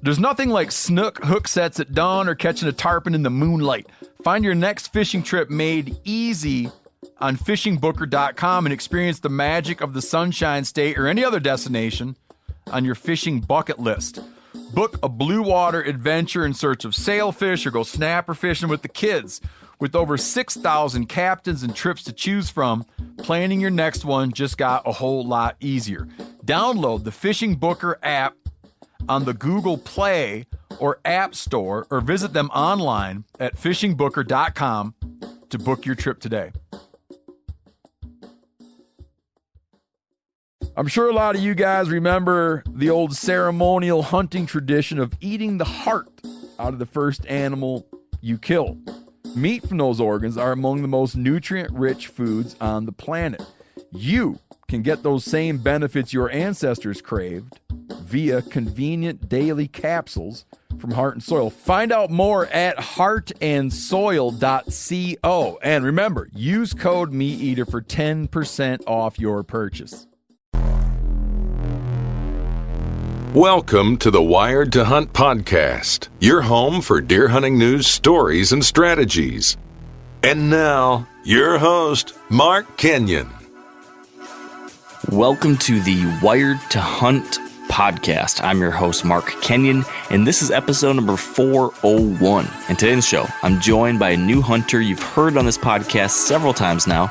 There's nothing like snook hook sets at dawn or catching a tarpon in the moonlight. Find your next fishing trip made easy on fishingbooker.com and experience the magic of the Sunshine State or any other destination on your fishing bucket list. Book a blue water adventure in search of sailfish or go snapper fishing with the kids. With over 6,000 captains and trips to choose from, planning your next one just got a whole lot easier. Download the Fishing Booker app on the Google Play or App Store, or visit them online at fishingbooker.com to book your trip today. I'm sure a lot of you guys remember the old ceremonial hunting tradition of eating the heart out of the first animal you kill. Meat from those organs are among the most nutrient-rich foods on the planet. You can get those same benefits your ancestors craved via convenient daily capsules from Heart and Soil. Find out more at heartandsoil.co. And remember, use code MeatEater for 10% off your purchase. Welcome to the Wired to Hunt podcast, your home for deer hunting news, stories, and strategies. And now, your host, Mark Kenyon. Welcome to the Wired to Hunt podcast. I'm your host, Mark Kenyon, and this is episode number 401. And today in the show, I'm joined by a new hunter you've heard on this podcast several times now,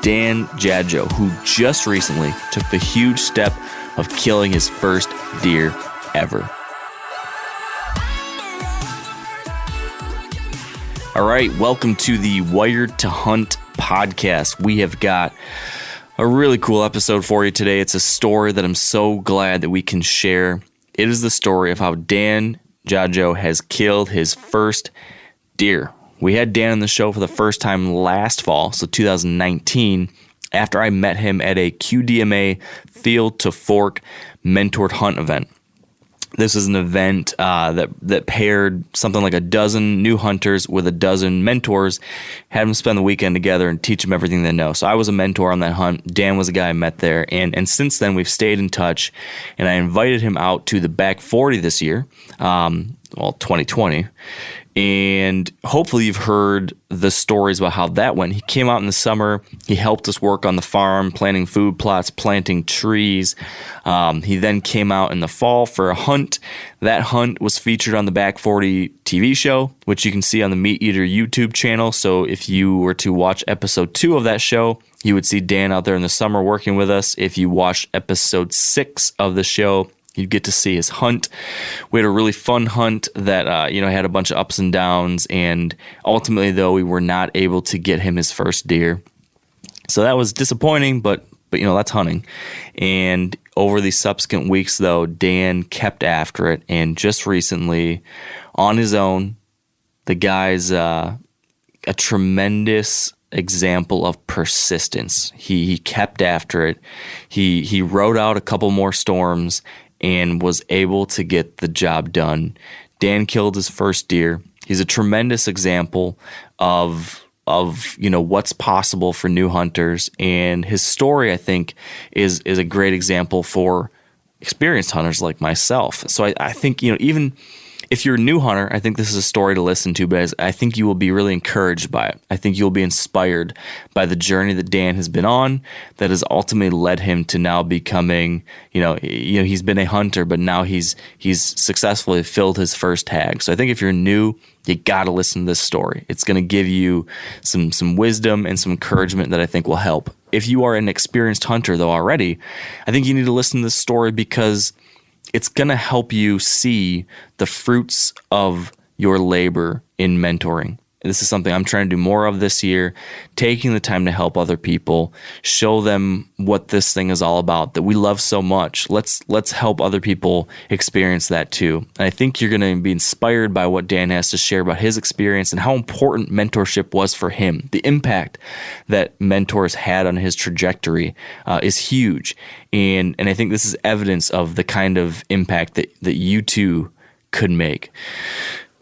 Dan Jajo, who just recently took the huge step of killing his first deer ever. All right, welcome to the Wired to Hunt podcast. We have got a really cool episode for you today. It's a story that I'm so glad that we can share. It is the story of how Dan Jajo has killed his first deer. We had Dan on the show for the first time last fall, so 2019, after I met him at a QDMA Field to Fork mentored hunt event. This is an event that paired something like a dozen new hunters with a dozen mentors, had them spend the weekend together and teach them everything they know. So I was a mentor on that hunt. Dan was a guy I met there. And since then, we've stayed in touch. And I invited him out to the Back 40 this year, 2020. And hopefully you've heard the stories about how that went. He came out in the summer. He helped us work on the farm, planting food plots, planting trees. He then came out in the fall for a hunt. That hunt was featured on the Back 40 TV show, which you can see on the Meat Eater YouTube channel. So if you were to watch episode 2 of that show, you would see Dan out there in the summer working with us. If you watched episode 6 of the show, you'd get to see his hunt. We had a really fun hunt that had a bunch of ups and downs, and ultimately, though, we were not able to get him his first deer. So that was disappointing, but that's hunting. And over the subsequent weeks, though, Dan kept after it, and just recently, on his own, the guy's a tremendous example of persistence. He kept after it. He rode out a couple more storms and was able to get the job done. Dan killed his first deer. He's a tremendous example of what's possible for new hunters, and his story, I think, is a great example for experienced hunters like myself. So I think even if you're a new hunter, I think this is a story to listen to, but I think you will be really encouraged by it. I think you'll be inspired by the journey that Dan has been on that has ultimately led him to now becoming, he's been a hunter, but now he's successfully filled his first tag. So I think if you're new, you got to listen to this story. It's going to give you some wisdom and some encouragement that I think will help. If you are an experienced hunter, though, already, I think you need to listen to this story because it's going to help you see the fruits of your labor in mentoring. This is something I'm trying to do more of this year, taking the time to help other people, show them what this thing is all about that we love so much. Let's help other people experience that too. And I think you're going to be inspired by what Dan has to share about his experience and how important mentorship was for him. The impact that mentors had on his trajectory is huge. And I think this is evidence of the kind of impact that you too could make.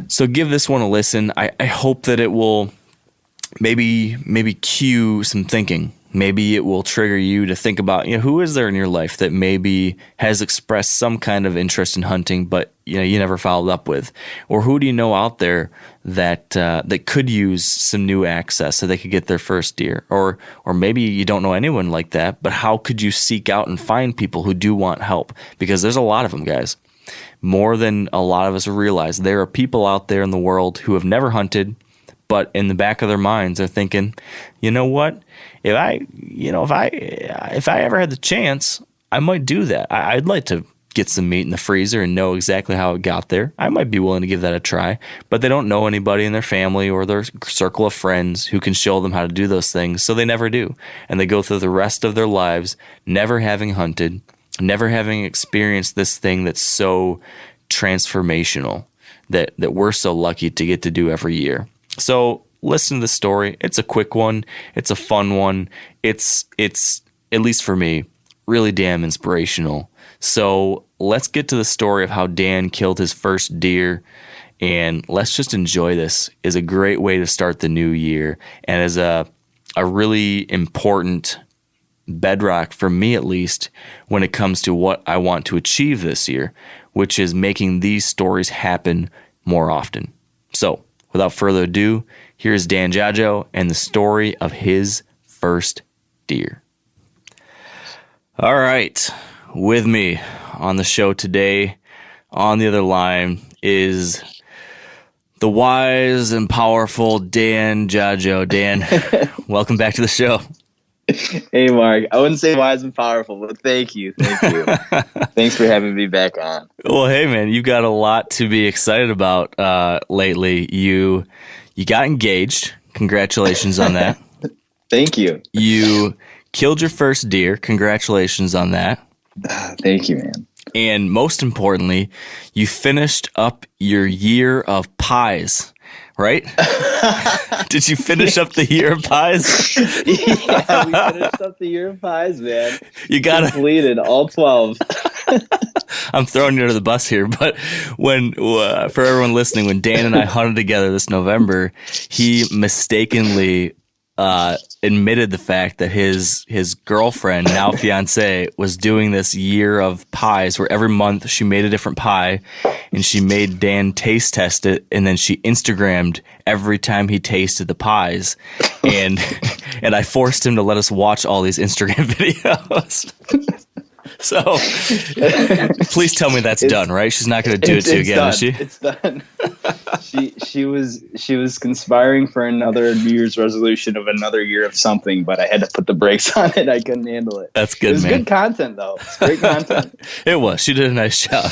So give this one a listen. I hope that it will maybe cue some thinking Maybe it will trigger you to think about, who is there in your life that maybe has expressed some kind of interest in hunting, but you never followed up with, or who do you know out there that could use some new access so they could get their first deer, or maybe you don't know anyone like that, but how could you seek out and find people who do want help? Because there's a lot of them, guys. More than a lot of us realize. There are people out there in the world who have never hunted, but in the back of their minds are thinking, you know what? If I ever had the chance, I might do that. I'd like to get some meat in the freezer and know exactly how it got there. I might be willing to give that a try, but they don't know anybody in their family or their circle of friends who can show them how to do those things, so they never do. And they go through the rest of their lives never having hunted, never having experienced this thing that's so transformational that we're so lucky to get to do every year. So listen to the story. It's a quick one. It's a fun one. It's at least for me, really damn inspirational. So let's get to the story of how Dan killed his first deer, and let's just enjoy this. It's a great way to start the new year, and as a really important bedrock for me, at least, when it comes to what I want to achieve this year, which is making these stories happen more often. So without further ado, here's Dan Jajo and the story of his first deer. All right. With me on the show today, on the other line, is the wise and powerful Dan Jajo. Dan, welcome back to the show. Hey, Mark. I wouldn't say wise and powerful, but thank you. Thanks for having me back on. Well, hey, man, you got a lot to be excited about lately. You got engaged. Congratulations on that. Thank you. You killed your first deer. Congratulations on that. Thank you, man. And most importantly, you finished up your year of pies, right? Did you finish up the year of pies? Yeah, we finished up the year of pies, man. You got completed all 12. I'm throwing you under the bus here, but when for everyone listening, when Dan and I hunted together this November, he mistakenly admitted the fact that his girlfriend, now fiance, was doing this year of pies where every month she made a different pie and she made Dan taste test it, and then she Instagrammed every time he tasted the pies, and I forced him to let us watch all these Instagram videos. So please tell me that's done, right? She's not going to do it to you again, done. Is she? It's done. She was conspiring for another New Year's resolution of another year of something, but I had to put the brakes on it. I couldn't handle it. That's good, man. It was good content, though. It's great content. It was. She did a nice job.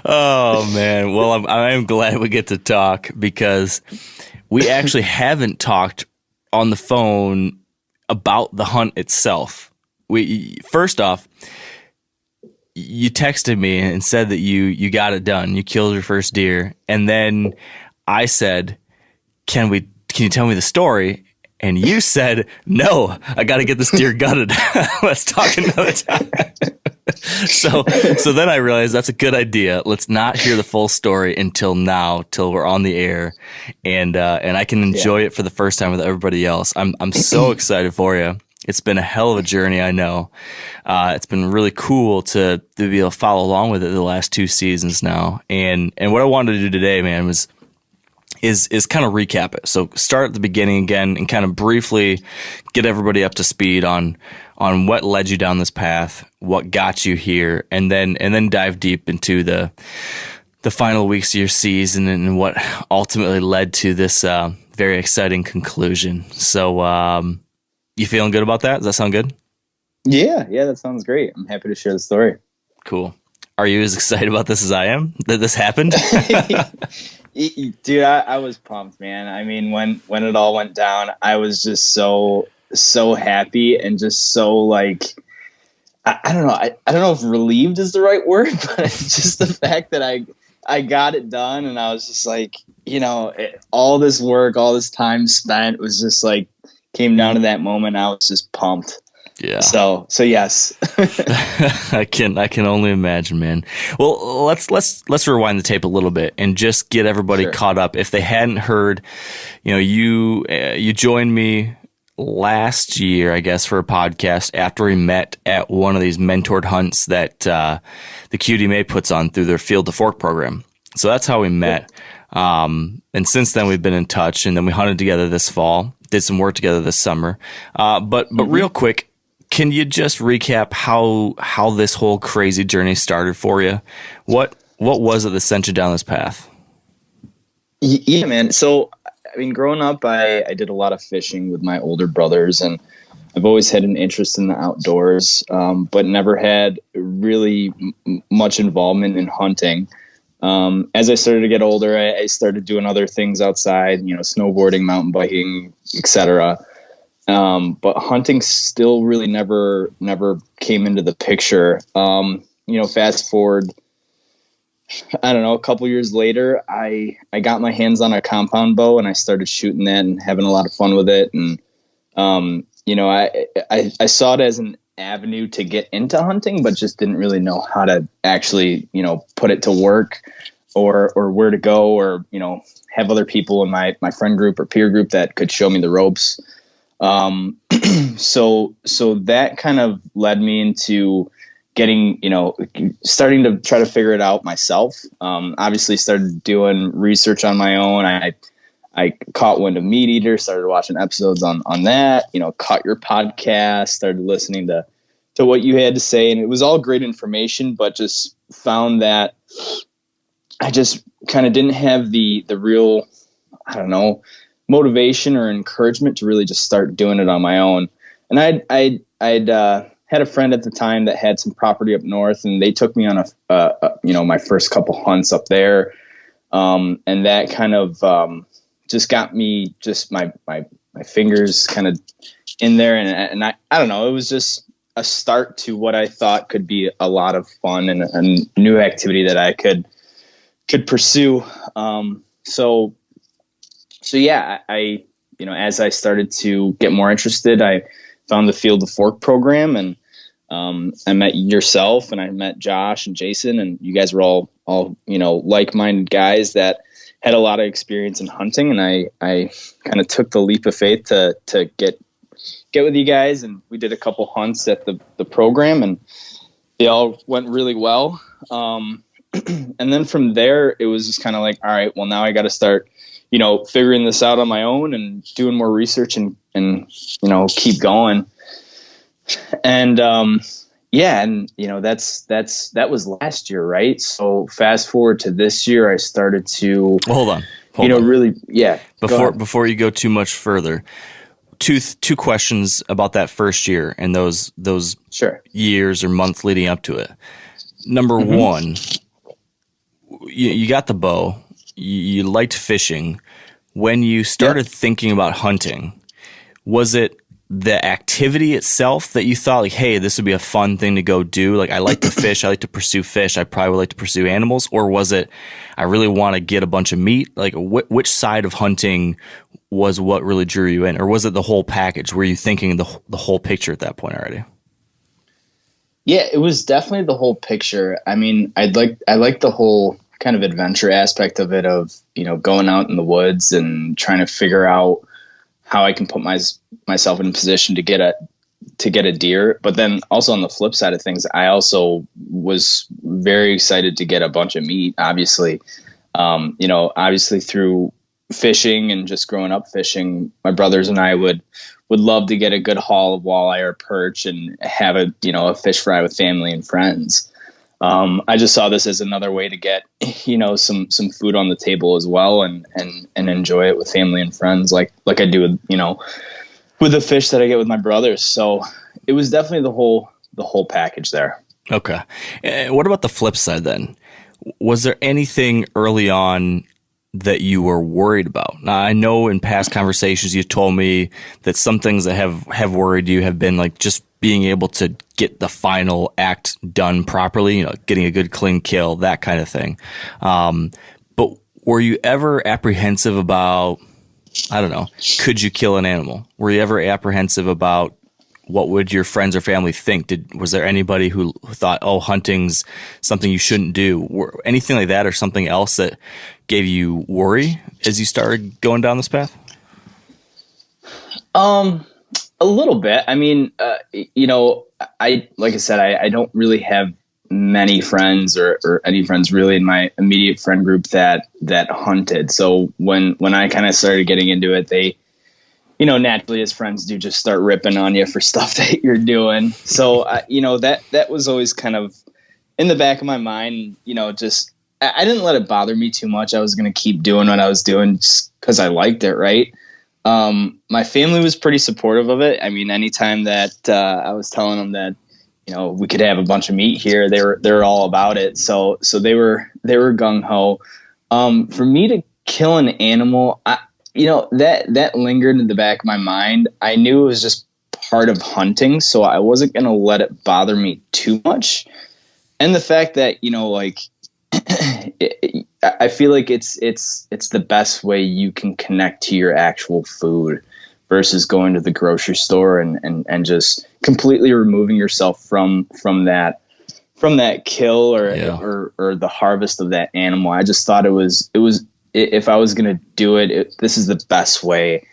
Oh, man. Well, I am glad we get to talk, because we actually haven't talked on the phone about the hunt itself. First off, you texted me and said that you got it done. You killed your first deer. And then I said, can you tell me the story? And you said, no, I got to get this deer gutted. Let's talk another time. So then I realized that's a good idea. Let's not hear the full story until we're on the air, and I can enjoy it for the first time with everybody else. I'm so excited for you. It's been a hell of a journey, I know. It's been really cool to be able to follow along with it the last 2 seasons now. And what I wanted to do today, man, is kind of recap it. So start at the beginning again and kind of briefly get everybody up to speed on what led you down this path, what got you here, and then dive deep into the final weeks of your season and what ultimately led to this very exciting conclusion. So you feeling good about that? Does that sound good? Yeah, that sounds great. I'm happy to share the story. Cool. Are you as excited about this as I am, that this happened? Dude, I was pumped, man. I mean, when it all went down, I was just so happy and just so like, I don't know. I don't know if relieved is the right word, but it's just the fact that I got it done, and I was just like, all this work, all this time spent was just like, came down to that moment. I was just pumped. Yeah. So yes. I can only imagine, man. Well, let's rewind the tape a little bit and just get everybody caught up. If they hadn't heard, you joined me last year, I guess, for a podcast after we met at one of these mentored hunts that the QDMA puts on through their Field to Fork program. So that's how we met. And since then, we've been in touch, and then we hunted together this fall, did some work together this summer. But real quick, can you just recap how this whole crazy journey started for you? What was it that sent you down this path? Yeah, man. So, I mean, growing up, I did a lot of fishing with my older brothers, and I've always had an interest in the outdoors, but never had really much involvement in hunting. As I started to get older, I started doing other things outside, snowboarding, mountain biking, etc. But hunting still really never came into the picture. Fast forward, I don't know, a couple years later, I got my hands on a compound bow and I started shooting that and having a lot of fun with it. And, I saw it as an avenue to get into hunting, but just didn't really know how to actually, put it to work or where to go or, have other people in my friend group or peer group that could show me the ropes. So that kind of led me into getting, starting to try to figure it out myself. Obviously started doing research on my own. I caught wind of Meat Eater, started watching episodes on that, caught your podcast, started listening to what you had to say. And it was all great information, but just found that I just kind of didn't have the real, I don't know, motivation or encouragement to really just start doing it on my own. And I'd had a friend at the time that had some property up north, and they took me on my first couple hunts up there. And that kind of just got me just my fingers kind of in there. And I don't know, it was just a start to what I thought could be a lot of fun and a new activity that I could pursue. So yeah, I as I started to get more interested, I found the Field to Fork program, and I met yourself, and I met Josh and Jason, and you guys were all like-minded guys that had a lot of experience in hunting, and I kind of took the leap of faith to get with you guys, and we did a couple hunts at the program, and they all went really well. And then from there, it was just kind of like, all right, well, now I got to start figuring this out on my own and doing more research and keep going. And, that was last year. Right. So fast forward to this year, I started to, Hold on. Really. Yeah. Before you go too much further, two questions about that first year and those Sure. years or months leading up to it. Number one, you got the bow. You liked fishing. When you started thinking about hunting, was it the activity itself that you thought, like, hey, this would be a fun thing to go do? Like, I like to fish. I like to pursue fish. I probably would like to pursue animals. Or was it, I really want to get a bunch of meat? Like, which side of hunting was what really drew you in? Or was it the whole package? Were you thinking the whole picture at that point already? Yeah, it was definitely the whole picture. I mean, I like the whole kind of adventure aspect of it, of going out in the woods and trying to figure out how I can put myself in a position to get a deer. But then also on the flip side of things, I also was very excited to get a bunch of meat. Obviously, obviously through fishing and just growing up fishing, my brothers and I would love to get a good haul of walleye or perch and have a fish fry with family and friends. I just saw this as another way to get, some food on the table as well, and enjoy it with family and friends, like I do with the fish that I get with my brothers. So it was definitely the whole package there. Okay. What about the flip side then? Was there anything early on that you were worried about? Now, I know in past conversations you told me that some things that have worried you have been like just being able to get the final act done properly, getting a good clean kill, that kind of thing. But were you ever apprehensive about, I don't know, could you kill an animal? Were you ever apprehensive about what would your friends or family think? Was there anybody who thought, oh, hunting's something you shouldn't do? Anything like that, or something else that gave you worry as you started going down this path? A little bit. I mean, like I said, I don't really have many friends or any friends really in my immediate friend group that hunted. So when I kind of started getting into it, they, naturally as friends do, just start ripping on you for stuff that you're doing. So, that was always kind of in the back of my mind, just, I didn't let it bother me too much. I was going to keep doing what I was doing just because I liked it. Right. My family was pretty supportive of it. I mean, anytime that I was telling them that, we could have a bunch of meat here, they're all about it. So they were gung ho. For me to kill an animal, that lingered in the back of my mind. I knew it was just part of hunting, so I wasn't going to let it bother me too much. And the fact that, I feel like it's the best way you can connect to your actual food versus going to the grocery store and just completely removing yourself from that kill or the harvest of that animal. I just thought it was if I was going to do it, this is the best way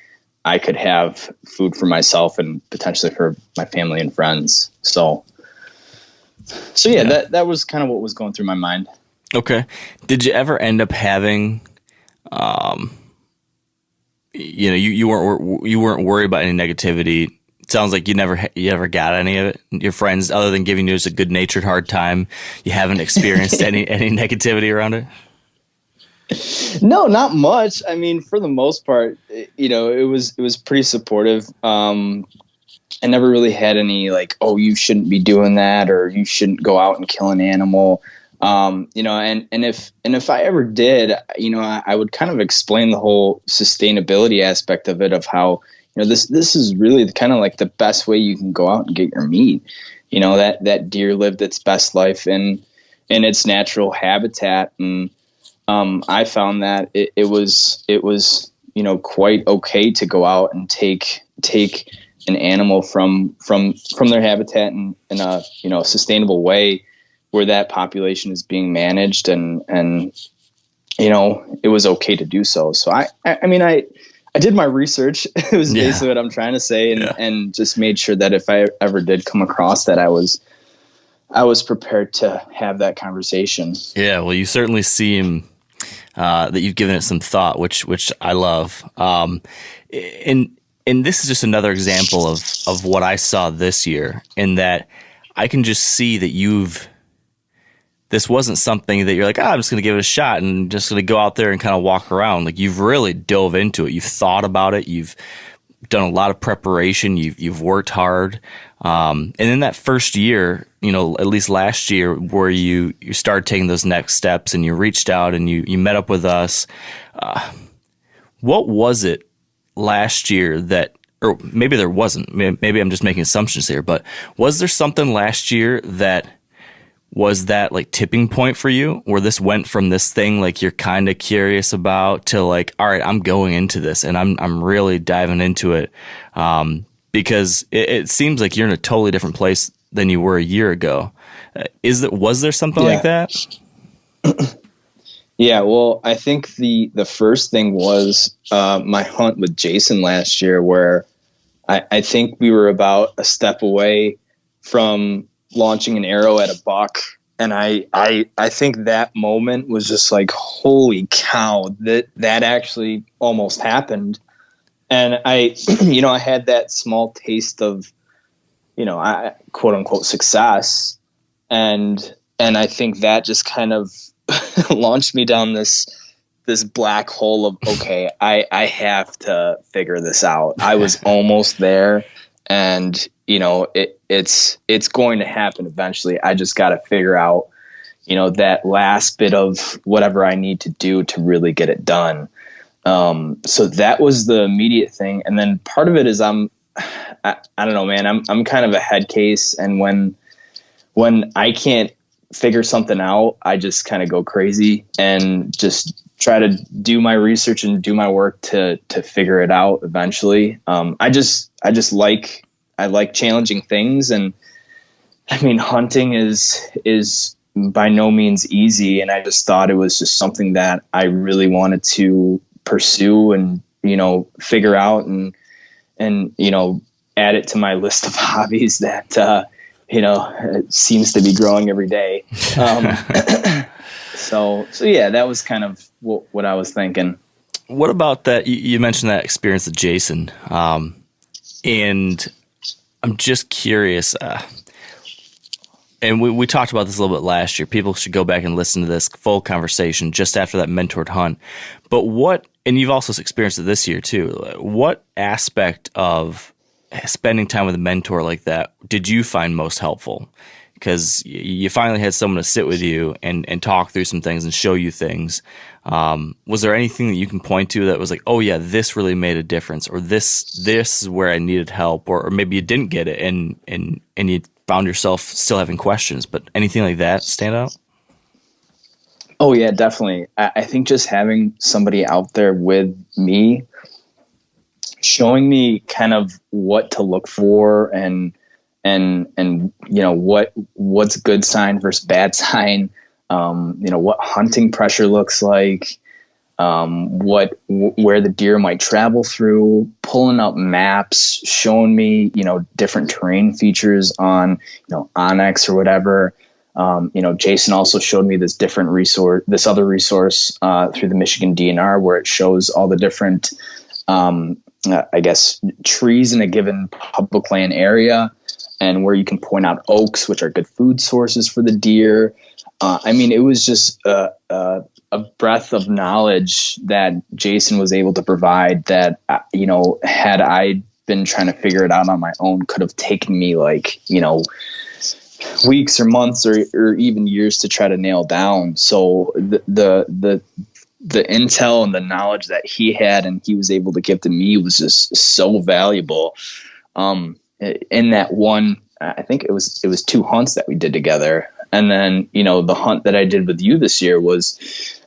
I could have food for myself and potentially for my family and friends. So yeah. That was kind of what was going through my mind. Okay. Did you ever end up having, you weren't worried about any negativity? It sounds like you ever got any of it. Your friends, other than giving you just a good-natured hard time, you haven't experienced any negativity around it? No, not much. I mean, for the most part, it was pretty supportive. I never really had any like, oh, you shouldn't be doing that, or you shouldn't go out and kill an animal. And if I ever did, I would kind of explain the whole sustainability aspect of it, of how, this is really kind of like the best way you can go out and get your meat. That deer lived its best life in its natural habitat. And, I found that it was, quite okay to go out and take an animal from their habitat in a, sustainable way, where that population is being managed and it was okay to do so. So I mean, I did my research. It was basically what I'm trying to say, and just made sure that if I ever did come across that, I was prepared to have that conversation. Yeah. Well, you certainly seem that you've given it some thought, which I love. And this is just another example of what I saw this year, in that I can just see that this wasn't something that you're like, I'm just going to give it a shot and just going to go out there and kind of walk around. Like, you've really dove into it. You've thought about it. You've done a lot of preparation. You've worked hard. And in that first year, at least last year, where you started taking those next steps and you reached out and you met up with us, what was it last year that, or maybe there wasn't, maybe I'm just making assumptions here, but was there something last year that was that like tipping point for you, where this went from this thing like you're kind of curious about to like, all right, I'm going into this and I'm really diving into it, because it seems like you're in a totally different place than you were a year ago. Was there something like that? Yeah, well, I think the first thing was my hunt with Jason last year, where I think we were about a step away from launching an arrow at a buck. And I think that moment was just like, holy cow, that actually almost happened. And I had that small taste of, quote unquote success. And I think that just kind of launched me down this black hole of, okay, I have to figure this out. I was almost there, and it's going to happen eventually. I just got to figure out, that last bit of whatever I need to do to really get it done. So that was the immediate thing. And then part of it is I don't know, man, I'm kind of a head case. And when I can't figure something out, I just kind of go crazy and just try to do my research and do my work to figure it out eventually. I like challenging things. And I mean, hunting is by no means easy. And I just thought it was just something that I really wanted to pursue and, figure out and add it to my list of hobbies that, it seems to be growing every day. So yeah, that was kind of what I was thinking. What about that? You mentioned that experience with Jason, and I'm just curious. And we talked about this a little bit last year. People should go back and listen to this full conversation just after that mentored hunt. But and you've also experienced it this year too. What aspect of spending time with a mentor like that did you find most helpful? Because you finally had someone to sit with you and talk through some things and show you things. Was there anything that you can point to that was like, oh yeah, this really made a difference, or this is where I needed help, or maybe you didn't get it and you found yourself still having questions, but anything like that stand out? Oh yeah, definitely. I think just having somebody out there with me, showing me kind of what to look for and what's good sign versus bad sign, what hunting pressure looks like, where the deer might travel through, pulling up maps, showing me, different terrain features on, Onyx or whatever. Jason also showed me this other resource, through the Michigan DNR, where it shows all the different, trees in a given public land area, and where you can point out oaks, which are good food sources for the deer. It was just a breadth of knowledge that Jason was able to provide that, had I been trying to figure it out on my own, could have taken me weeks or months or even years to try to nail down. So the intel and the knowledge that he had and he was able to give to me was just so valuable. In that one, I think it was 2 hunts that we did together. And then, the hunt that I did with you this year was,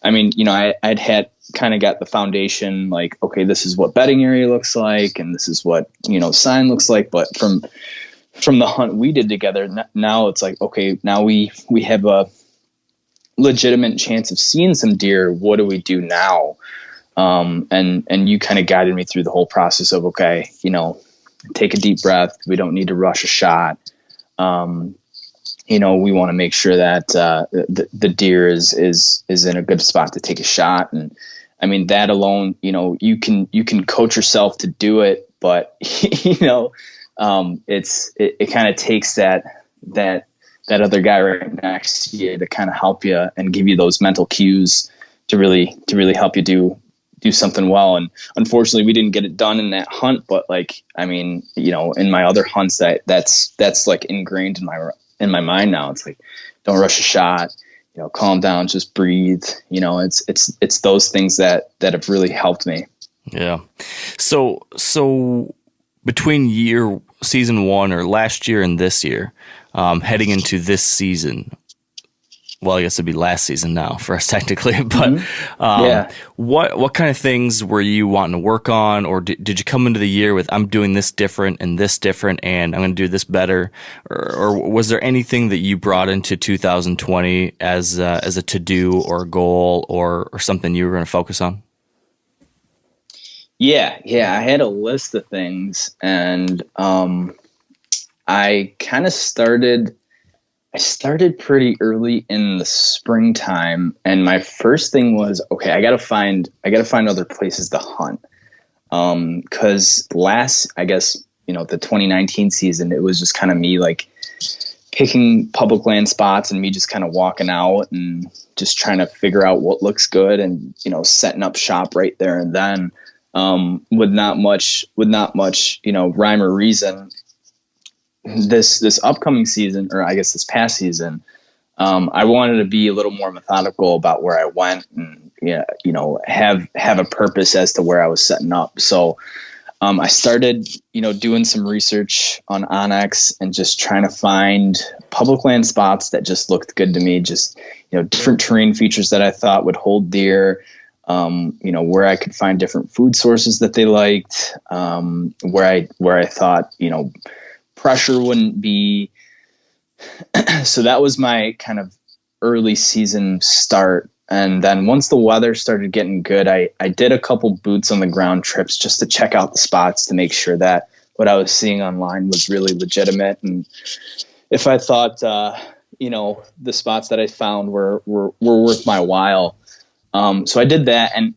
I'd had kind of got the foundation, like, okay, this is what bedding area looks like, and this is what, sign looks like. But from the hunt we did together, now it's like, okay, now we have a legitimate chance of seeing some deer. What do we do now? And you kind of guided me through the whole process of, okay, take a deep breath. We don't need to rush a shot. We want to make sure that the deer is in a good spot to take a shot. And that alone, you can coach yourself to do it, but it kind of takes that other guy right next to you to kind of help you and give you those mental cues to really help you do something well. And unfortunately we didn't get it done in that hunt, but in my other hunts that's like ingrained in my mind now. It's like, don't rush a shot, calm down, just breathe. It's those things that have really helped me. Yeah. So between season 1 or last year and this year, heading into this season, well, I guess it'd be last season now for us technically, but what kind of things were you wanting to work on, or did you come into the year with, I'm doing this different and I'm going to do this better, or was there anything that you brought into 2020 as a to-do or a goal or something you were going to focus on? Yeah, I had a list of things, and I kind of started pretty early in the springtime, and my first thing was, okay, I gotta find other places to hunt. Cause the 2019 season, it was just kind of me like picking public land spots and me just kind of walking out and just trying to figure out what looks good and, setting up shop right there and then, with not much, rhyme or reason. This upcoming season, or I guess this past season, I wanted to be a little more methodical about where I went and, have a purpose as to where I was setting up. So, I started, doing some research on Onyx and just trying to find public land spots that just looked good to me. Just, different terrain features that I thought would hold deer, where I could find different food sources that they liked, where I thought, pressure wouldn't be. So that was my kind of early season start. And then once the weather started getting good, I did a couple boots on the ground trips just to check out the spots to make sure that what I was seeing online was really legitimate. And if I thought, the spots that I found were worth my while. So I did that. And,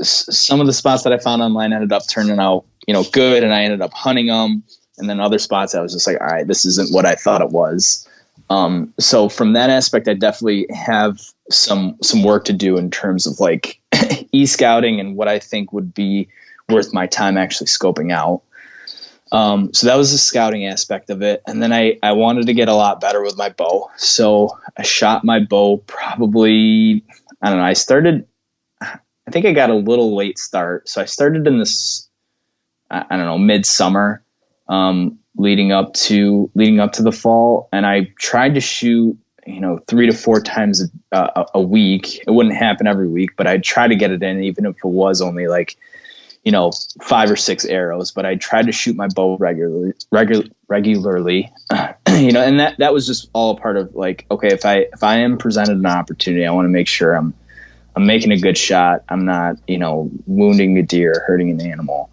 some of the spots that I found online ended up turning out, good. And I ended up hunting them. And then other spots I was just like, all right, this isn't what I thought it was. So from that aspect, I definitely have some work to do in terms of like e-scouting and what I think would be worth my time actually scoping out. So that was the scouting aspect of it. And then I wanted to get a lot better with my bow. So I shot my bow probably, I don't know, I think I got a little late start. So I started in this, midsummer, leading up to the fall. And I tried to shoot, 3 to 4 times a week. It wouldn't happen every week, but I'd try to get it in, even if it was only like, 5 or 6 arrows, but I tried to shoot my bow regularly, and that was just all a part of like, okay, if I am presented an opportunity, I want to make sure I'm making a good shot. I'm not, wounding a deer, or hurting an animal.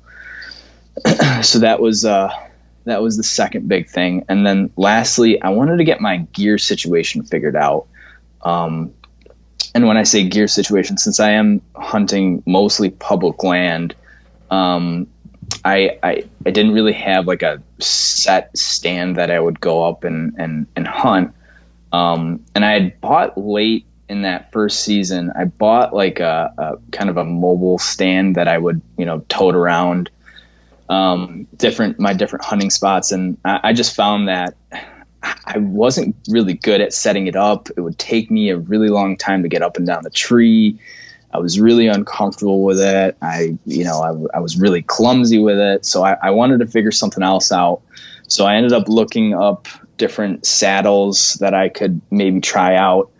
So that was the second big thing. And then lastly, I wanted to get my gear situation figured out. And when I say gear situation, since I am hunting mostly public land, I didn't really have like a set stand that I would go up and hunt. And I had bought late in that first season, I bought like a kind of a mobile stand that I would, tote around, my different hunting spots. And I just found that I wasn't really good at setting it up. It would take me a really long time to get up and down the tree. I was really uncomfortable with it. I was really clumsy with it. So I wanted to figure something else out. So I ended up looking up different saddles that I could maybe try out.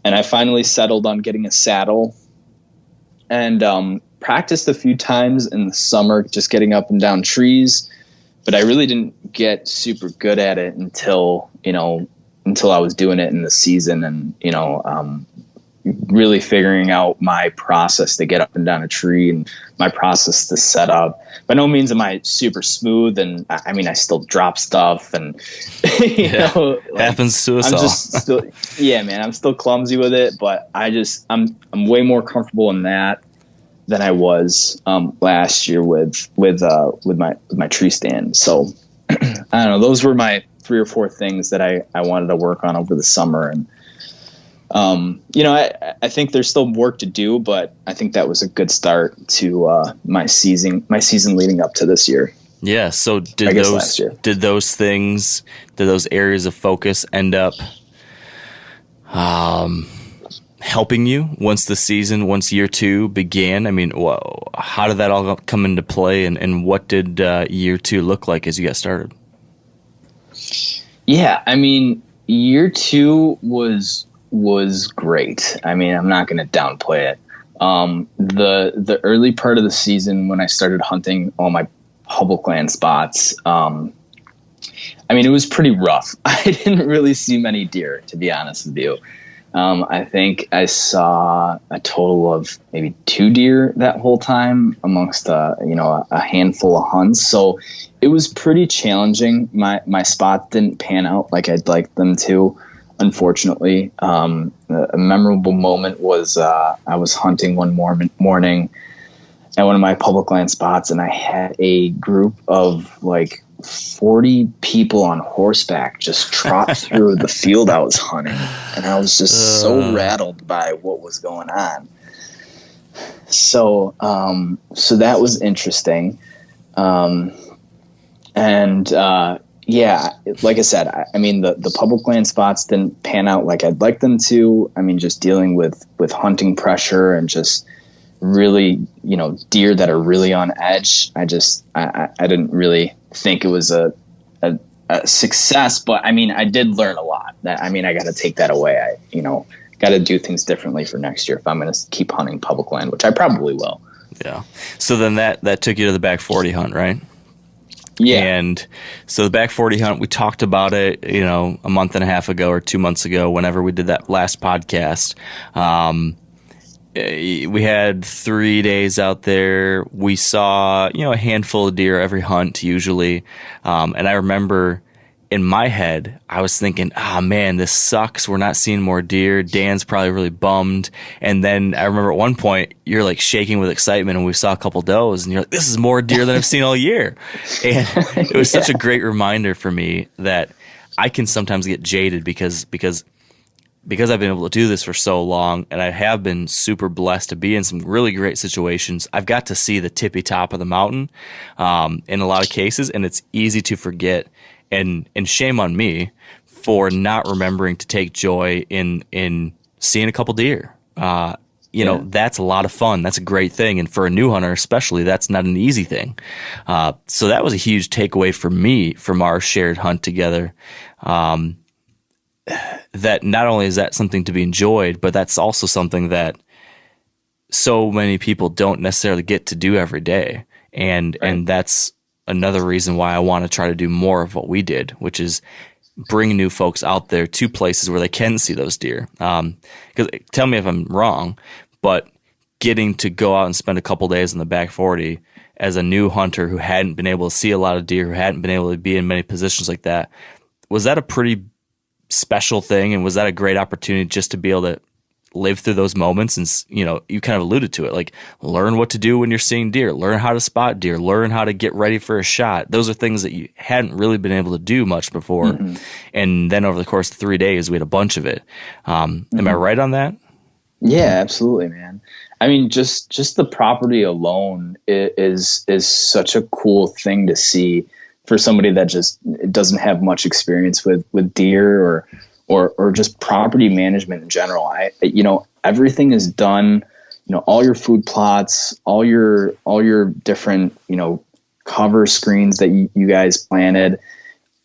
And I finally settled on getting a saddle and practiced a few times in the summer, just getting up and down trees. But I really didn't get super good at it until I was doing it in the season and, really figuring out my process to get up and down a tree and my process to set up. By no means am I super smooth. And I still drop stuff and, happens to us all. I'm still clumsy with it, but I'm way more comfortable in that than I was, last year with my tree stand. So I don't know, those were my 3 or 4 things that I wanted to work on over the summer. And, I think there's still work to do, but I think that was a good start to my season leading up to this year. Yeah. So did those areas of focus end up helping you once year 2 began? How did that all come into play, and what did year 2 look like as you got started? Yeah, year 2 was great. I'm not going to downplay it. The early part of the season when I started hunting all my public land spots, it was pretty rough. I didn't really see many deer, to be honest with you. I think I saw a total of maybe 2 deer that whole time amongst a handful of hunts. So it was pretty challenging. My spots didn't pan out like I'd like them to. Unfortunately, a memorable moment was I was hunting one morning at one of my public land spots, and I had a group of like 40 people on horseback just trot through the field I was hunting, and I was just so rattled by what was going on. So that was interesting, yeah, like I said, the public land spots didn't pan out like I'd like them to. Just dealing with hunting pressure and just really, deer that are really on edge. I didn't really think it was a success, but I did learn a lot. I got to take that away. I got to do things differently for next year if I'm going to keep hunting public land, which I probably will. Yeah. So then that took you to the back 40 hunt, right? Yeah. And so the back 40 hunt, we talked about it, a month and a half ago or 2 months ago, whenever we did that last podcast. we had 3 days out there. We saw, a handful of deer every hunt usually. And I remember in my head, I was thinking, man, this sucks. We're not seeing more deer. Dan's probably really bummed. And then I remember at one point, you're like shaking with excitement, and we saw a couple does, and you're like, this is more deer than I've seen all year. And it was such a great reminder for me that I can sometimes get jaded because I've been able to do this for so long, and I have been super blessed to be in some really great situations. I've got to see the tippy top of the mountain in a lot of cases, and it's easy to forget. And shame on me for not remembering to take joy in seeing a couple deer. That's a lot of fun. That's a great thing. And for a new hunter especially, that's not an easy thing. So that was a huge takeaway for me from our shared hunt together. That not only is that something to be enjoyed, but that's also something that so many people don't necessarily get to do every day. And that's another reason why I want to try to do more of what we did, which is bring new folks out there to places where they can see those deer. Because tell me if I'm wrong, but getting to go out and spend a couple days in the back 40 as a new hunter who hadn't been able to see a lot of deer, who hadn't been able to be in many positions like that, was that a pretty special thing? And was that a great opportunity just to be able to live through those moments? And, you kind of alluded to it, like learn what to do when you're seeing deer, learn how to spot deer, learn how to get ready for a shot. Those are things that you hadn't really been able to do much before. Mm-hmm. And then over the course of 3 days, we had a bunch of it. Am I right on that? Yeah, absolutely, man. I mean, just the property alone is such a cool thing to see for somebody that just doesn't have much experience with deer or just property management in general. Everything is done, all your food plots, all your different, cover screens that you guys planted,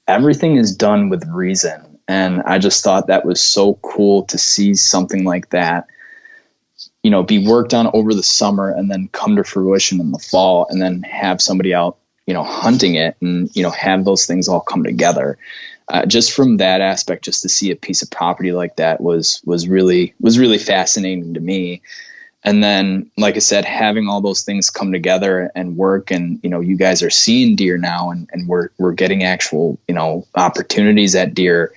everything is done with reason. And I just thought that was so cool to see something like that, be worked on over the summer and then come to fruition in the fall, and then have somebody out, hunting it and, have those things all come together. Just from that aspect, just to see a piece of property like that was really fascinating to me. And then, like I said, having all those things come together and work, and, you guys are seeing deer now, and we're getting actual, opportunities at deer.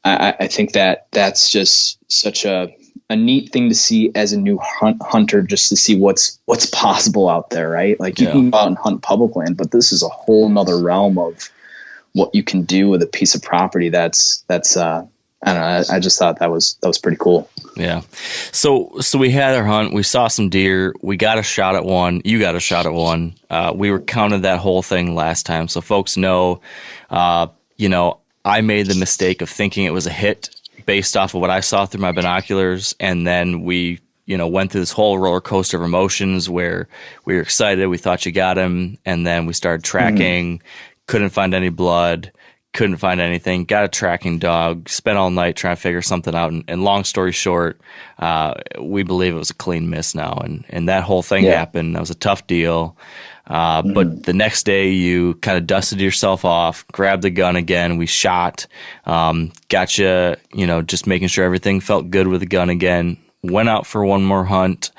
I think that's just such a neat thing to see as a new hunter, just to see what's possible out there, right? Like, you can go out and hunt public land, but this is a whole nother realm of what you can do with a piece of property. That's I don't know. I just thought that was pretty cool. Yeah. So we had our hunt. We saw some deer. We got a shot at one. You got a shot at one. We were counted that whole thing last time, so folks know. I made the mistake of thinking it was a hit based off of what I saw through my binoculars, and then we went through this whole roller coaster of emotions where we were excited. We thought you got him, and then we started tracking. Couldn't find any blood, couldn't find anything, got a tracking dog, spent all night trying to figure something out. And long story short, we believe it was a clean miss now. And that whole thing happened. That was a tough deal. But the next day you kind of dusted yourself off, grabbed the gun again. We shot, got you, just making sure everything felt good with the gun again. Went out for one more hunt.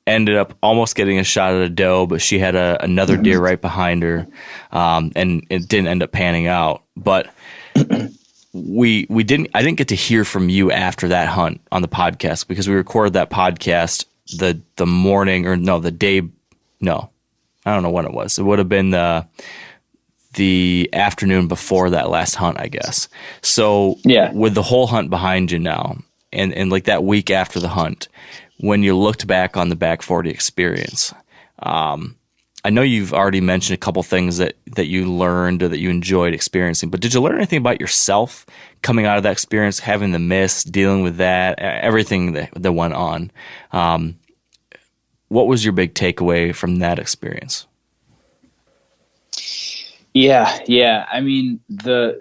Ended up almost getting a shot at a doe, but she had another deer right behind her, and it didn't end up panning out. But I didn't get to hear from you after that hunt on the podcast, because we recorded that podcast the morning, or no, the day. No, I don't know when it was. It would have been the afternoon before that last hunt, I guess. So with the whole hunt behind you now, and like that week after the hunt, when you looked back on the back 40 experience, I know you've already mentioned a couple things that you learned or that you enjoyed experiencing, but did you learn anything about yourself coming out of that experience, having the miss, dealing with that, everything that went on? What was your big takeaway from that experience? Yeah. I mean, the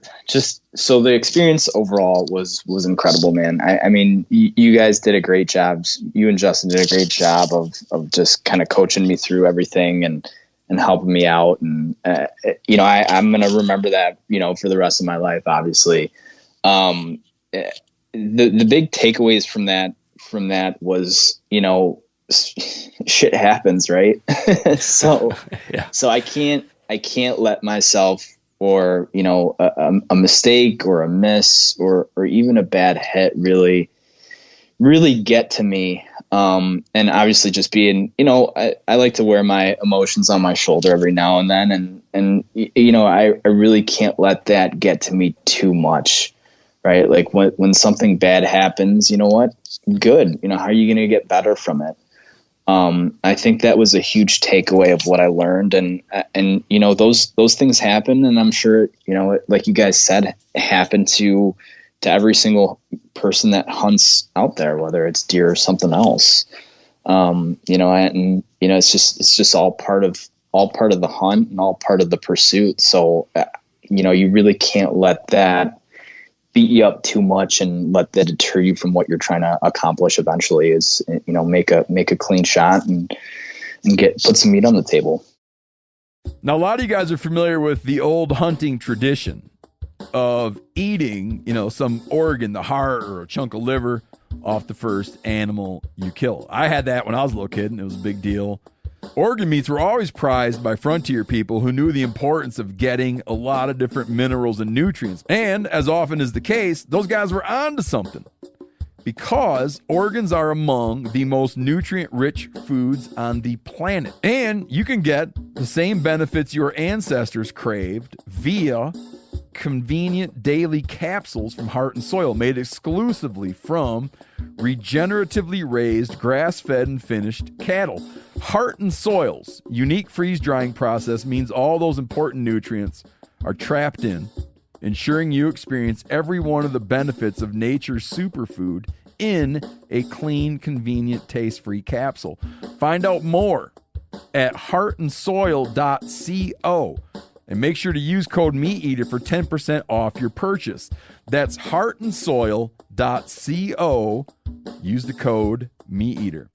experience overall was incredible, man. I mean, you guys did a great job. You and Justin did a great job of just kind of coaching me through everything and helping me out. And, I'm going to remember that, for the rest of my life, obviously. The big takeaways from that was, shit happens, right? so Yeah. so I can't let myself, or a mistake or a miss or even a bad hit really get to me. And obviously just being, I like to wear my emotions on my shoulder every now and then. And I really can't let that get to me too much, right? Like when something bad happens, you know what? Good. How are you going to get better from it? I think that was a huge takeaway of what I learned. And those things happen. And I'm sure, like you guys said, happen to every single person that hunts out there, whether it's deer or something else. It's just all part of the hunt and all part of the pursuit. So, you really can't let that beat you up too much and let that deter you from what you're trying to accomplish eventually. Is, make a clean shot and put some meat on the table. Now, a lot of you guys are familiar with the old hunting tradition of eating, some organ, the heart or a chunk of liver off the first animal you kill. I had that when I was a little kid, and it was a big deal. Organ meats were always prized by frontier people who knew the importance of getting a lot of different minerals and nutrients. And as often is the case, those guys were onto something, because organs are among the most nutrient-rich foods on the planet. And you can get the same benefits your ancestors craved via convenient daily capsules from Heart and Soil, made exclusively from regeneratively raised, grass-fed, and finished cattle. Heart and Soil's unique freeze-drying process means all those important nutrients are trapped in, ensuring you experience every one of the benefits of nature's superfood in a clean, convenient, taste-free capsule. Find out more at heartandsoil.co. And make sure to use code MeatEater for 10% off your purchase. That's heartandsoil.co. Use the code MeatEater.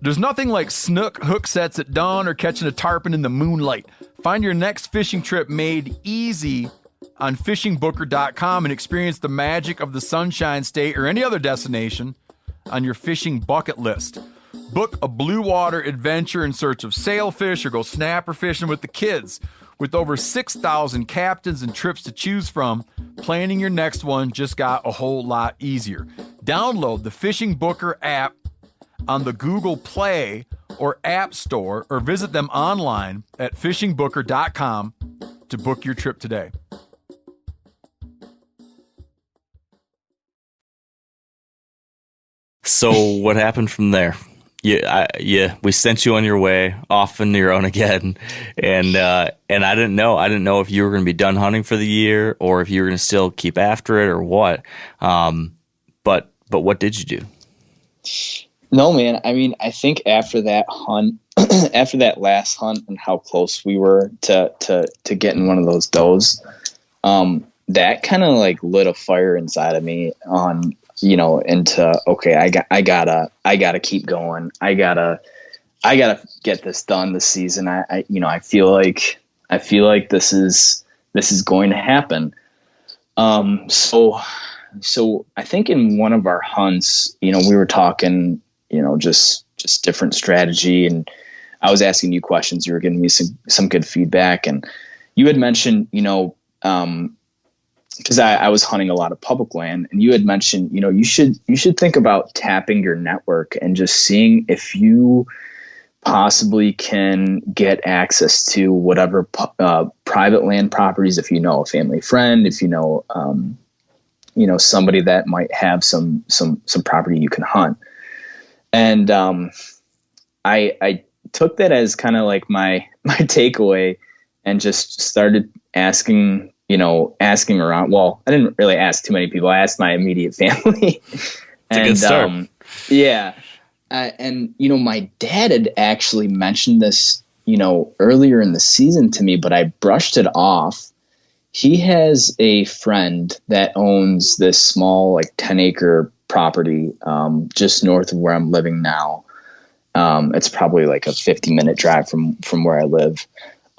There's nothing like snook hook sets at dawn or catching a tarpon in the moonlight. Find your next fishing trip made easy on fishingbooker.com and experience the magic of the Sunshine State or any other destination on your fishing bucket list. Book a blue water adventure in search of sailfish or go snapper fishing with the kids. With over 6,000 captains and trips to choose from, planning your next one just got a whole lot easier. Download the Fishing Booker app on the Google Play or App Store, or visit them online at fishingbooker.com to book your trip today. So what happened from there? We sent you on your way, off on your own again, and I didn't know if you were going to be done hunting for the year or if you were going to still keep after it or what. But what did you do? No, man. I mean, I think after that hunt, after that last hunt, and how close we were to getting one of those does, that kind of like lit a fire inside of me on. Into, okay, I gotta keep going. I gotta get this done this season. I feel like this is going to happen. So I think in one of our hunts, we were talking, just different strategy, and I was asking you questions. You were giving me some good feedback, and you had mentioned, because I was hunting a lot of public land, and you had mentioned, you should think about tapping your network and just seeing if you possibly can get access to whatever private land properties. If you know a family friend, if somebody that might have some property you can hunt. And I took that as kind of like my takeaway, and just started asking around. Well, I didn't really ask too many people. I asked my immediate family. It's a good start. Yeah. And my dad had actually mentioned this, earlier in the season to me, but I brushed it off. He has a friend that owns this small, like 10-acre property, just north of where I'm living now. It's probably like a 50-minute drive from where I live.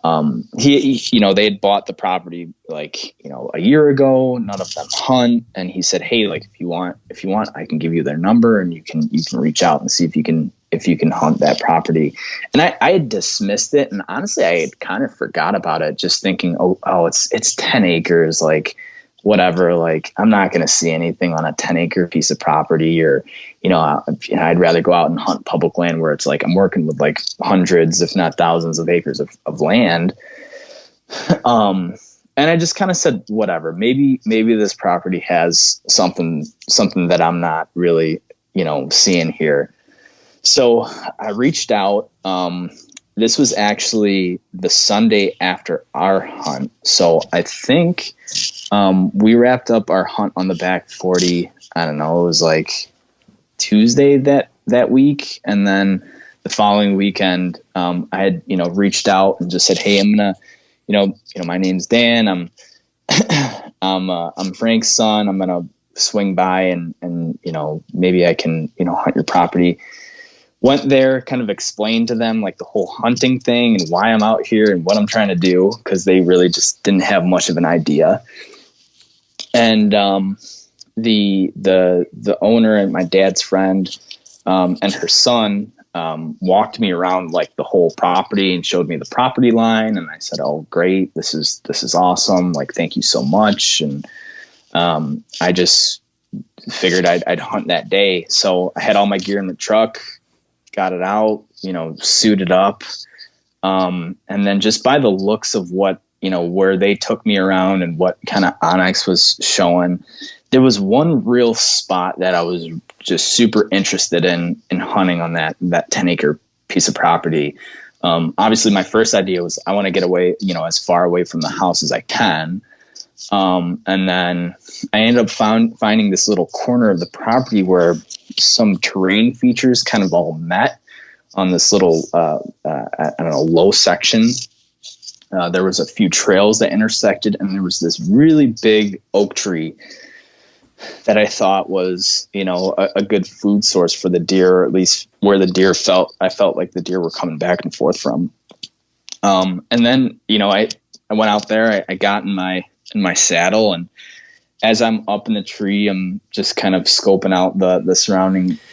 They had bought the property like, a year ago. None of them hunt. And he said, hey, like, if you want, I can give you their number, and you can reach out and see if you can if you can hunt that property. And I had dismissed it, and honestly, I had kind of forgot about it, just thinking, oh, it's 10 acres, like whatever, like I'm not going to see anything on a 10-acre piece of property, or I'd rather go out and hunt public land where it's like I'm working with like hundreds, if not thousands of acres of land. And I just kind of said, whatever, maybe this property has something that I'm not really, seeing here. So I reached out. This was actually the Sunday after our hunt. So I think we wrapped up our hunt on the back 40. I don't know. It was like Tuesday that week. And then the following weekend, I had, reached out and just said, hey, I'm going to, my name's Dan. I'm Frank's son. I'm going to swing by and maybe I can, hunt your property. Went there, kind of explained to them like the whole hunting thing and why I'm out here and what I'm trying to do, because they really just didn't have much of an idea. And the owner and my dad's friend and her son walked me around like the whole property and showed me the property line. And I said, oh, great. This is awesome. Like, thank you so much. And I just figured I'd hunt that day. So I had all my gear in the truck, got it out, suited up. And then just by the looks of what, where they took me around and what kind of onX was showing, there was one real spot that I was just super interested in hunting on that 10-acre piece of property. Obviously my first idea was I want to get away, as far away from the house as I can. And then I ended up finding this little corner of the property where some terrain features kind of all met on this little, low section. There was a few trails that intersected, and there was this really big oak tree that I thought was, a good food source for the deer, or at least where I felt like the deer were coming back and forth from. And then, I went out there, I got in my saddle, and as I'm up in the tree, I'm just kind of scoping out the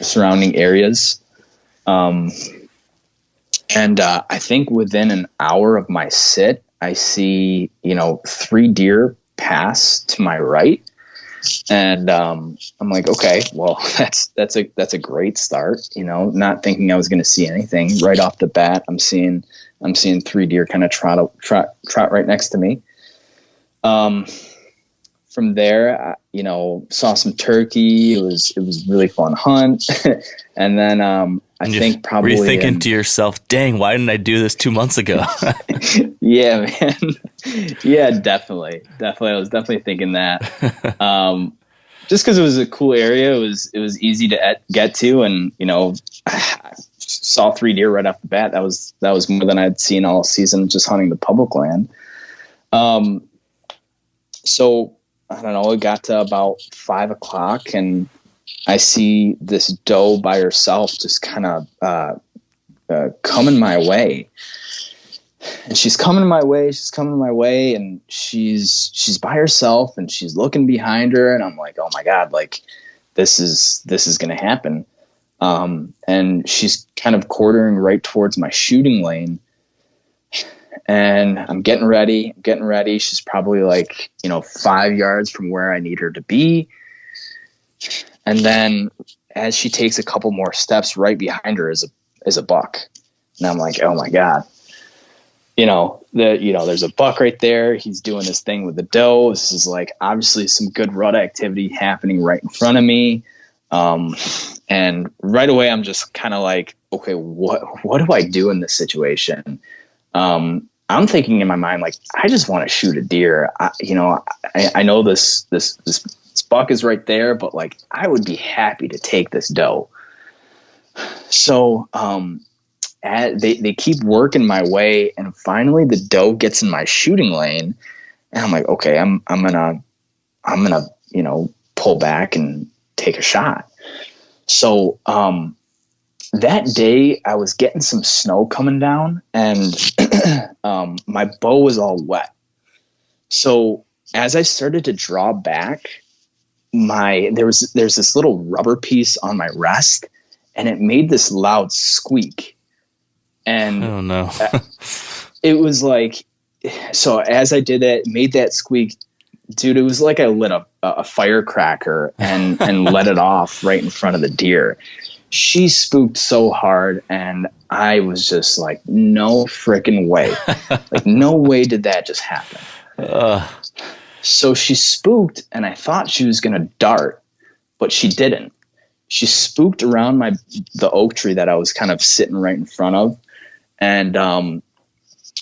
surrounding areas. And I think within an hour of my sit, I see, 3 deer pass to my right. And I'm like, okay, well, that's a great start, not thinking I was going to see anything right off the bat. I'm seeing 3 deer kind of trot right next to me. From there, saw some turkey. It was really fun hunt. And then I think probably were you thinking to yourself, dang, why didn't I do this 2 months ago? Yeah, man. Yeah, definitely. I was definitely thinking that. Just because it was a cool area, it was easy to get to, and I saw 3 deer right off the bat. That was more than I'd seen all season just hunting the public land. So I don't know, it got to about 5:00 and I see this doe by herself just kind of coming my way. And she's coming my way, and she's by herself, and she's looking behind her, and I'm like, oh my God, like this is going to happen. And she's kind of quartering right towards my shooting lane. And I'm getting ready. She's probably like, 5 yards from where I need her to be. And then as she takes a couple more steps, right behind her is a buck. And I'm like, oh my God, there's a buck right there. He's doing this thing with the doe. This is like obviously some good rut activity happening right in front of me. And right away I'm just kind of like, okay, what do I do in this situation? I'm thinking in my mind, like, I just want to shoot a deer. I know this buck is right there, but like, I would be happy to take this doe. So, they keep working my way, and finally the doe gets in my shooting lane, and I'm like, okay, I'm gonna, pull back and take a shot. So, that day I was getting some snow coming down, and my bow was all wet. So as I started to draw back, there's this little rubber piece on my rest, and it made this loud squeak. And Oh no. it was like, so as I did that, made that squeak, dude, it was like I lit a firecracker and let it off right in front of the deer. She spooked so hard, and I was just like, no freaking way. Like, no way did that just happen. So she spooked, and I thought she was going to dart, but she didn't. She spooked around the oak tree that I was kind of sitting right in front of. And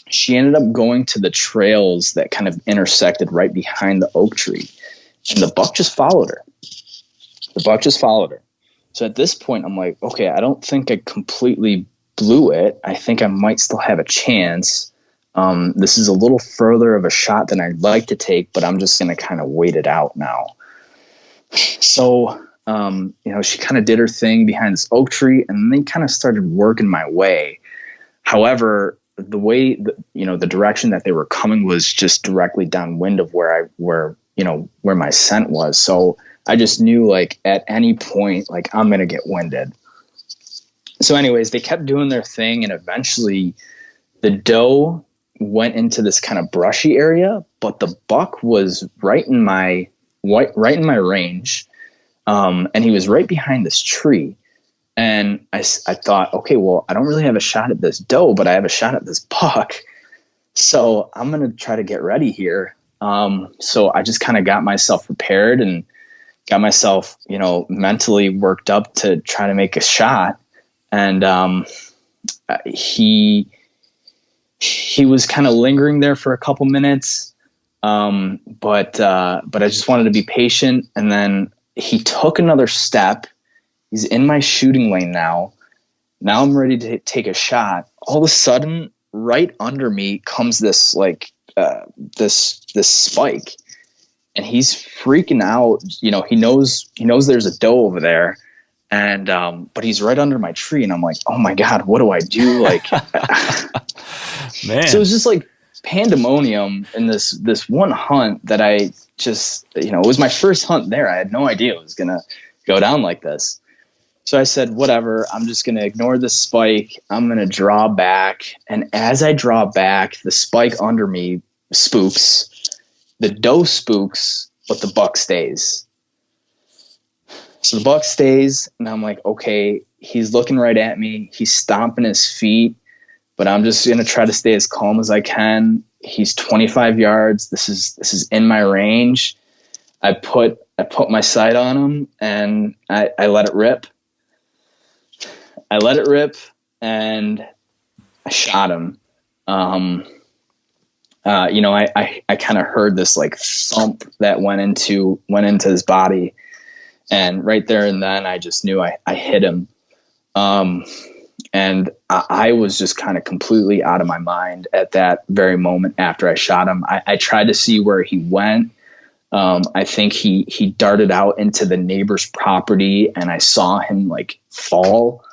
she ended up going to the trails that kind of intersected right behind the oak tree. And the buck just followed her. So at this point, I'm like, okay, I don't think I completely blew it. I think I might still have a chance. This is a little further of a shot than I'd like to take, but I'm just going to kind of wait it out now. So, she kind of did her thing behind this oak tree, and then kind of started working my way. However, the way, the direction that they were coming was just directly downwind of where my scent was. So I just knew, like, at any point, like, I'm going to get winded. So anyways, they kept doing their thing, and eventually the doe went into this kind of brushy area, but the buck was right in my range. And he was right behind this tree. And I thought, okay, well, I don't really have a shot at this doe, but I have a shot at this buck. So I'm going to try to get ready here. So I just kind of got myself prepared and got myself, mentally worked up to try to make a shot. And he was kind of lingering there for a couple minutes. But I just wanted to be patient. And then he took another step. He's in my shooting lane now. Now I'm ready to take a shot. All of a sudden, right under me comes this this spike, and he's freaking out. He knows there's a doe over there, and but he's right under my tree, and I'm like, oh my God, what do I do? Like, man. So it was just like pandemonium in this one hunt that I just, it was my first hunt there. I had no idea it was gonna go down like this. So I said, whatever, I'm just going to ignore the spike. I'm going to draw back. And as I draw back, the spike under me spooks. The doe spooks, but the buck stays. So the buck stays, and I'm like, okay, he's looking right at me. He's stomping his feet, but I'm just going to try to stay as calm as I can. He's 25 yards. This is in my range. I put my sight on him, and I let it rip. And I shot him. I kind of heard this like thump that went into his body, and right there and then I just knew I hit him. And I was just kind of completely out of my mind at that very moment after I shot him. I tried to see where he went. I think he darted out into the neighbor's property, and I saw him like fall.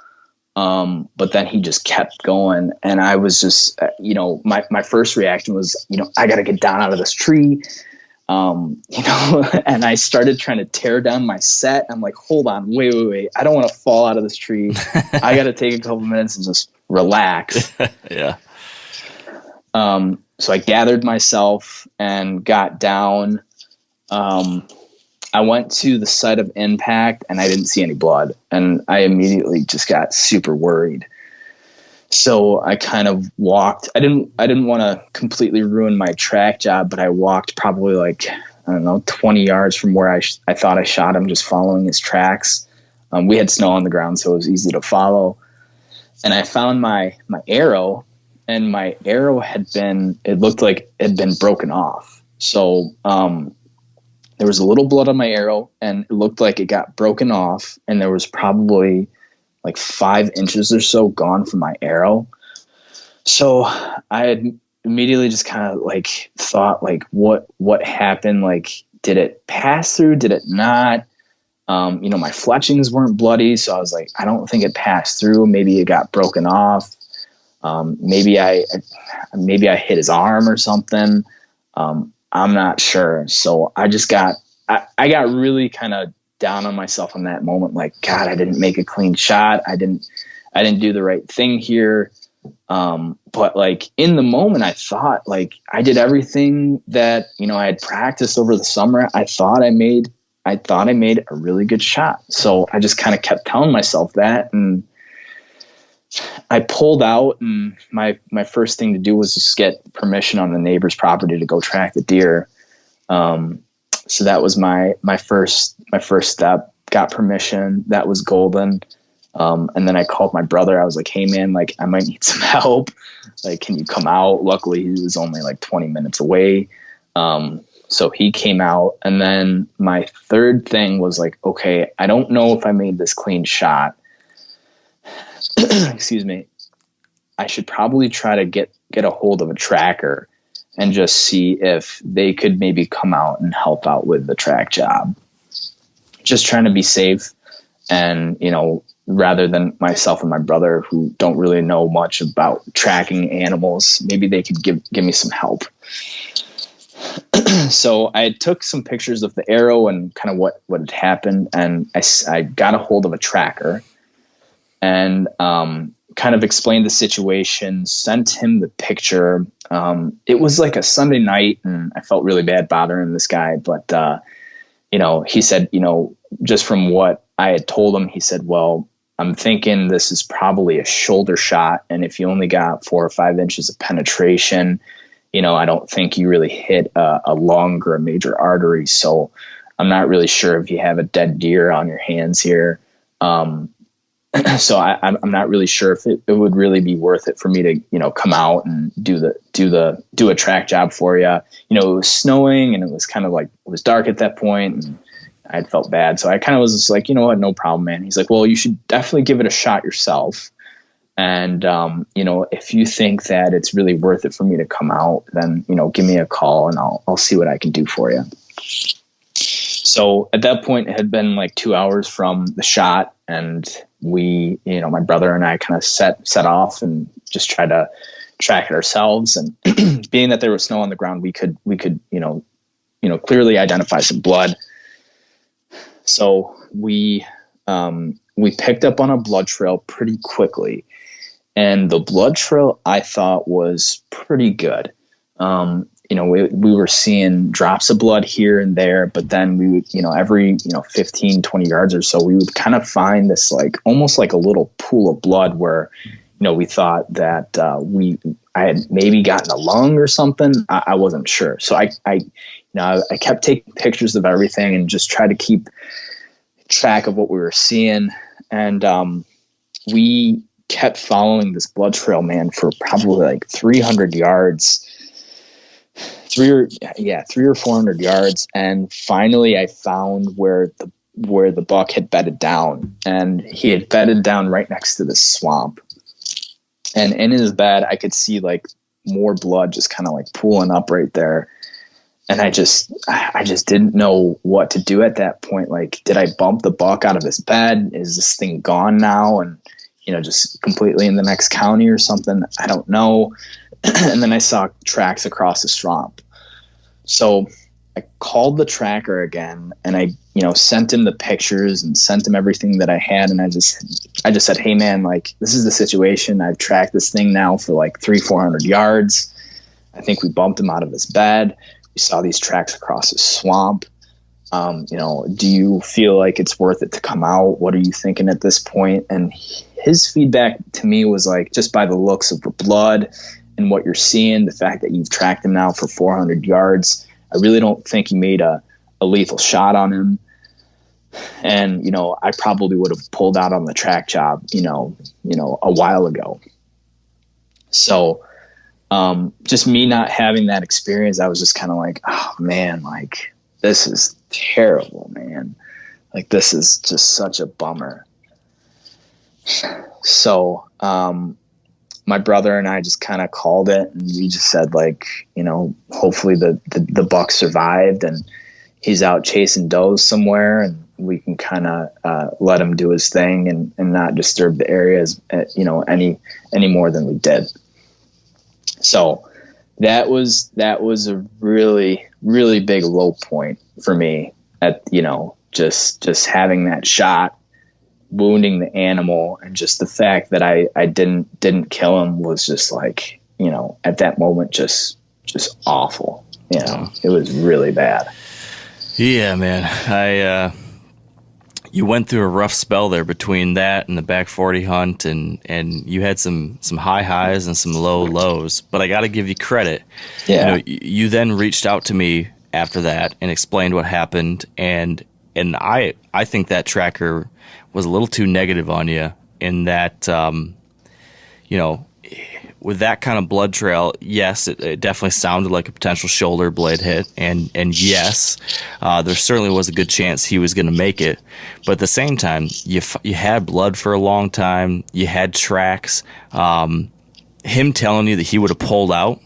But then he just kept going, and I was just, my first reaction was, I got to get down out of this tree. And I started trying to tear down my set. I'm like, hold on, wait. I don't want to fall out of this tree. I got to take a couple minutes and just relax. Yeah. So I gathered myself and got down. I went to the site of impact, and I didn't see any blood, and I immediately just got super worried. So I kind of walked. I didn't want to completely ruin my track job, but I walked probably 20 yards from where I thought I shot him, just following his tracks. We had snow on the ground, so it was easy to follow. And I found my arrow, and my arrow it looked like it had been broken off. So, there was a little blood on my arrow, and it looked like it got broken off, and there was probably like 5 inches or so gone from my arrow. So I had immediately just kind of like thought, like, what happened? Like, did it pass through? Did it not? My fletchings weren't bloody, so I was like, I don't think it passed through. Maybe it got broken off. Maybe I hit his arm or something. I'm not sure. So I just got really kind of down on myself in that moment. Like, God, I didn't make a clean shot. I didn't do the right thing here. But like in the moment, I thought like I did everything that, I had practiced over the summer. I thought I made a really good shot. So I just kind of kept telling myself that. And I pulled out, and my first thing to do was just get permission on the neighbor's property to go track the deer. So that was my first step. Got permission. That was golden. And then I called my brother. I was like, hey man, like I might need some help. Like, can you come out? Luckily he was only like 20 minutes away. So he came out. And then my third thing was like, okay, I don't know if I made this clean shot. Excuse me. I should probably try to get a hold of a tracker and just see if they could maybe come out and help out with the track job. Just trying to be safe. And, rather than myself and my brother who don't really know much about tracking animals, maybe they could give me some help. So I took some pictures of the arrow and kind of what had happened. And I got a hold of a tracker and kind of explained the situation, sent him the picture. It was like a Sunday night and I felt really bad bothering this guy. But, he said, just from what I had told him, he said, well, I'm thinking this is probably a shoulder shot. And if you only got 4 or 5 inches of penetration, I don't think you really hit a lung or a major artery. So I'm not really sure if you have a dead deer on your hands here. So I'm not really sure if it would really be worth it for me to, come out and do a track job for you. It was snowing and it was kind of like, it was dark at that point and I had felt bad. So I kind of was just like, you know what, no problem, man. He's like, well, you should definitely give it a shot yourself. And, if you think that it's really worth it for me to come out, then, give me a call and I'll see what I can do for you. So at that point, it had been like 2 hours from the shot, and we, my brother and I kind of set off and just try to track it ourselves. And being that there was snow on the ground, we could, clearly identify some blood. So we picked up on a blood trail pretty quickly, and the blood trail I thought was pretty good. We were seeing drops of blood here and there, but then we would, every, 15, 20 yards or so, we would kind of find this like, almost like a little pool of blood where, we thought that, I had maybe gotten a lung or something. I wasn't sure. So I kept taking pictures of everything and just tried to keep track of what we were seeing. And, we kept following this blood trail, man, for probably like 300 yards. 300 or 400 yards. And finally I found where the buck had bedded down, and he had bedded down right next to this swamp. And in his bed, I could see like more blood just kind of like pooling up right there. And I just didn't know what to do at that point. Like, did I bump the buck out of his bed? Is this thing gone now? And, just completely in the next county or something? I don't know. And then I saw tracks across the swamp. So I called the tracker again, and I, sent him the pictures and sent him everything that I had. And I just said, hey man, like, this is the situation. I've tracked this thing now for like 300-400 yards. I think we bumped him out of his bed. We saw these tracks across the swamp. Do you feel like it's worth it to come out? What are you thinking at this point? And his feedback to me was like, just by the looks of the blood and what you're seeing, the fact that you've tracked him now for 400 yards, I really don't think you made a lethal shot on him. And, I probably would have pulled out on the track job, a while ago. So, just me not having that experience, I was just kind of like, oh man, like, this is terrible, man. Like, this is just such a bummer. So, my brother and I just kind of called it, and we just said, like, hopefully the buck survived and he's out chasing does somewhere, and we can kind of let him do his thing and not disturb the areas, any more than we did. So that was a really, really big low point for me at, just having that shot, wounding the animal, and just the fact that I didn't kill him was just like, you know, at that moment, just awful. You know, it was really bad. Yeah, man. You went through a rough spell there between that and the back 40 hunt, and you had some high highs and some low lows. But I got to give you credit. Yeah. You know, you then reached out to me after that and explained what happened, and I think that tracker was a little too negative on you in that, you know, with that kind of blood trail, yes, it definitely sounded like a potential shoulder blade hit, and yes, there certainly was a good chance he was going to make it. But at the same time, you had blood for a long time. You had tracks. Him telling you that he would have pulled out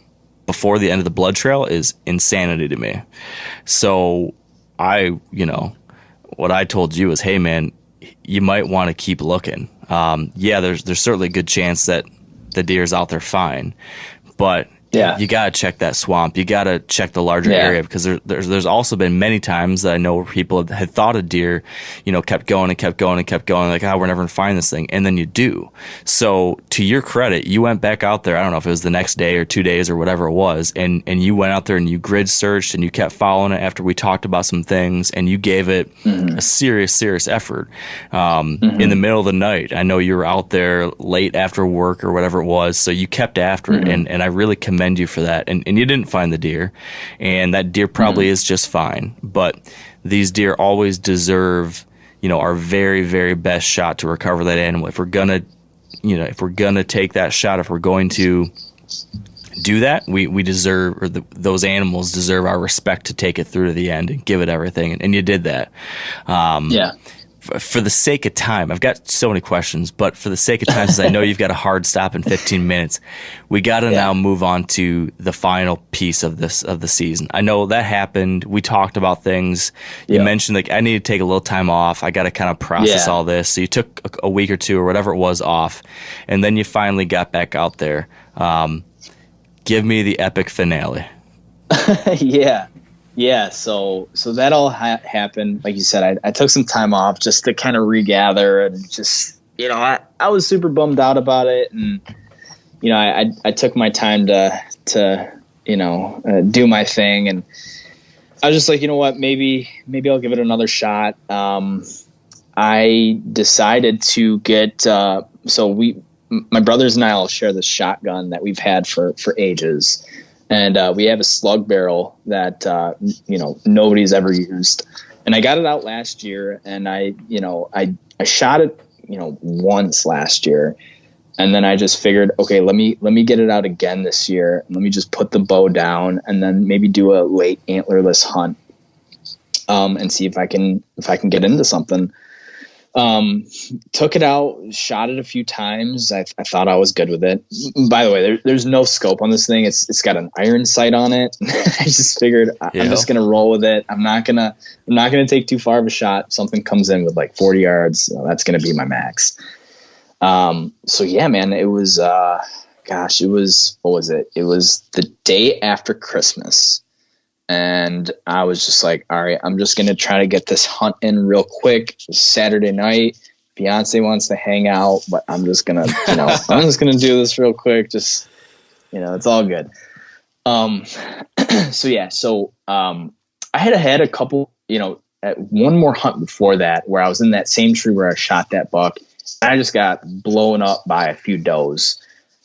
before the end of the blood trail is insanity to me. So what I told you is, hey man, you might want to keep looking. Yeah, there's certainly a good chance that the deer's out there fine, but you got to check that swamp. You got to check the larger area, because there's also been many times that I know where people had thought a deer, you know, kept going and kept going and kept going, like, we're never gonna find this thing, and then you do. So to your credit, you went back out there. I don't know if it was the next day or 2 days or whatever it was, and you went out there and you grid searched and you kept following it after we talked about some things, and you gave it a serious effort. In the middle of the night, I know you were out there late after work or whatever it was, so you kept after it, and I really commend you for that. And you didn't find the deer, and that deer probably is just fine. But these deer always deserve, you know, our very, very best shot to recover that animal. If we're gonna take that shot, if we're going to do that, we deserve, or those animals deserve our respect to take it through to the end and give it everything. And you did that. For the sake of time, I've got so many questions, but for the sake of time, since I know you've got a hard stop in 15 minutes, we got to now move on to the final piece of the season. I know that happened. We talked about things. You mentioned, like, I need to take a little time off. I got to kind of process all this. So you took a week or two or whatever it was off, and then you finally got back out there. Give me the epic finale. Yeah, so that all happened. Like you said, I took some time off just to kind of regather, and just, you know, I was super bummed out about it, and, you know, I took my time to you know, do my thing, and I was just like, you know what, maybe I'll give it another shot. I decided to get my brothers and I all share this shotgun that we've had for ages. And we have a slug barrel that, you know, nobody's ever used. And I got it out last year, and I shot it, you know, once last year. And then I just figured, okay, let me get it out again this year. Let me just put the bow down, and then maybe do a late antlerless hunt, and see if I can get into something. Took it out, shot it a few times. I thought I was good with it. By the way, there's no scope on this thing. It's got an iron sight on it. I just figured I'm just going to roll with it. I'm not going to take too far of a shot. If something comes in with like 40 yards, you know, that's going to be my max. So yeah, man, it was, what was it? It was the day after Christmas. And I was just like, all right, I'm just going to try to get this hunt in real quick. It's Saturday night. Beyonce wants to hang out, but I'm just going to, you know, I'm just going to do this real quick. Just, you know, it's all good. So I had a couple, you know, one more hunt before that where I was in that same tree where I shot that buck. I just got blown up by a few does.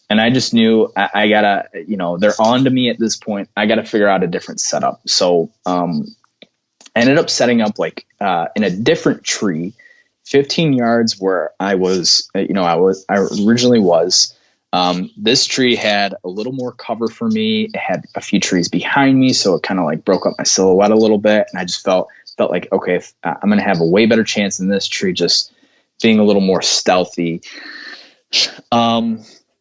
And I just knew I gotta, you know, they're on to me at this point. I gotta figure out a different setup. So I ended up setting up like in a different tree, 15 yards where I originally was. This tree had a little more cover for me. It had a few trees behind me, so it kind of like broke up my silhouette a little bit. And I just felt like, okay, I'm gonna have a way better chance in this tree just being a little more stealthy.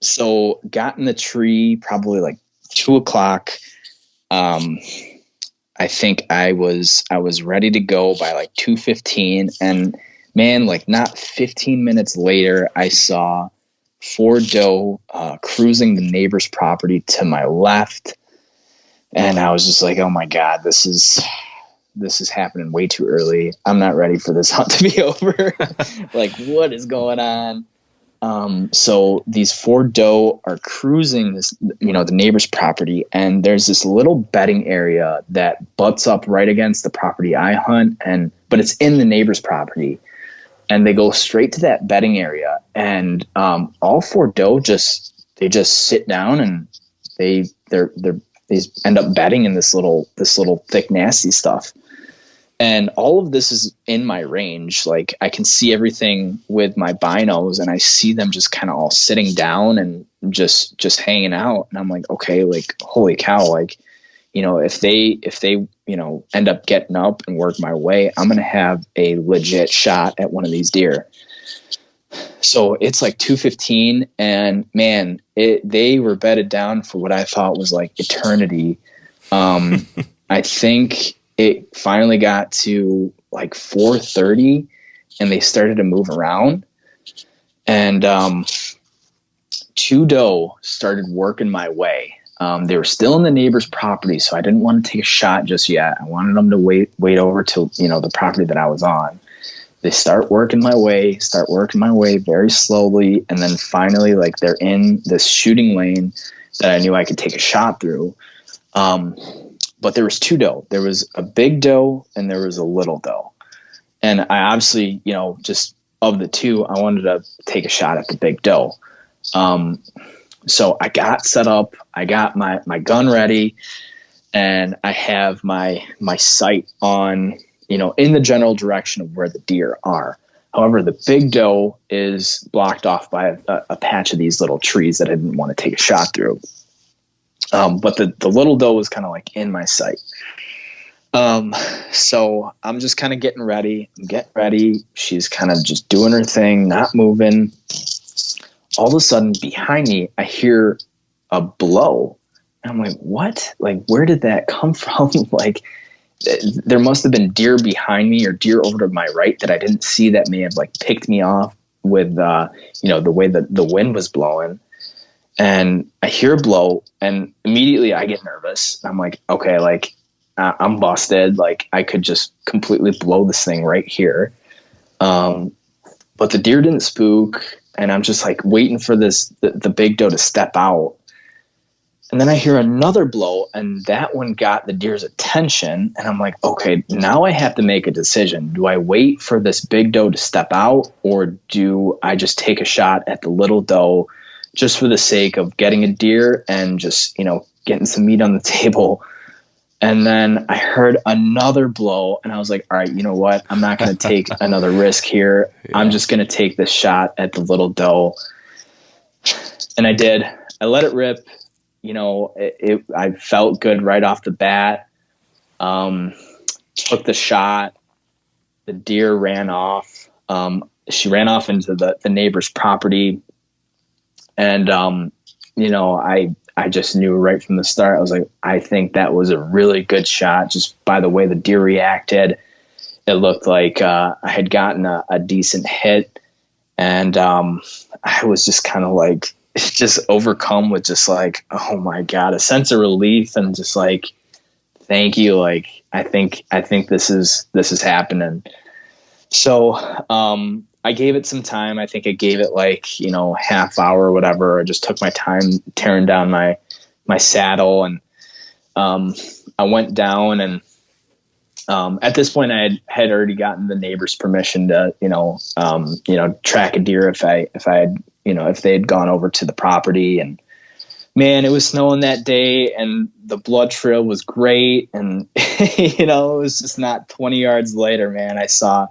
So got in the tree probably like 2:00. I think I was ready to go by like 2:15, and man, like not 15 minutes later, I saw 4 doe cruising the neighbor's property to my left, and I was just like, oh my God, this is this is happening way too early. I'm not ready for this hunt to be over. Like, what is going on? So these 4 doe are cruising this, the neighbor's property, and there's this little bedding area that butts up right against the property I hunt, but it's in the neighbor's property, and they go straight to that bedding area, and all 4 doe just sit down, and they end up bedding in this little thick nasty stuff. And all of this is in my range. Like, I can see everything with my binos, and I see them just kind of all sitting down and just hanging out. And I'm like, okay, like, holy cow. Like, if they, end up getting up and work my way, I'm going to have a legit shot at one of these deer. So it's like 2:15, and man, they were bedded down for what I thought was like eternity. I think it finally got to like 4:30, and they started to move around, and 2 doe started working my way. They were still in the neighbor's property, so I didn't want to take a shot just yet. I wanted them to wait over till the property that I was on. They start working my way very slowly, and then finally, like, they're in this shooting lane that I knew I could take a shot through. But there was 2 doe. There was a big doe and there was a little doe. And I obviously, just of the 2, I wanted to take a shot at the big doe. So I got set up. I got my gun ready, and I have my sight on, in the general direction of where the deer are. However, the big doe is blocked off by a patch of these little trees that I didn't want to take a shot through. But the little doe was kind of like in my sight. So I'm just kind of getting ready. She's kind of just doing her thing, not moving. All of a sudden behind me, I hear a blow. And I'm like, what? Like, where did that come from? Like, there must have been deer behind me or deer over to my right that I didn't see that may have like picked me off with, the way that the wind was blowing. And I hear a blow, and immediately I get nervous. I'm like, okay, like, I'm busted. Like, I could just completely blow this thing right here. But the deer didn't spook, and I'm just like waiting for the big doe to step out. And then I hear another blow, and that one got the deer's attention. And I'm like, okay, now I have to make a decision. Do I wait for this big doe to step out, or do I just take a shot at the little doe just for the sake of getting a deer and just, getting some meat on the table? And then I heard another blow, and I was like, all right, you know what? I'm not going to take another risk here. Yeah. I'm just going to take this shot at the little doe. And I did. I let it rip. I felt good right off the bat. Took the shot. The deer ran off. She ran off into the neighbor's property. And, I just knew right from the start. I was like, I think that was a really good shot just by the way the deer reacted. It looked like I had gotten a decent hit. And I was just kind of like, just overcome with just like, oh my God, a sense of relief and just like, thank you. Like, I think this is happening. So, I gave it some time. I think I gave it like, half hour or whatever. I just took my time tearing down my saddle, and I went down, and at this point I had already gotten the neighbor's permission to, track a deer if they had gone over to the property. And man, it was snowing that day, and the blood trail was great. And, it was just not 20 yards later, man, I saw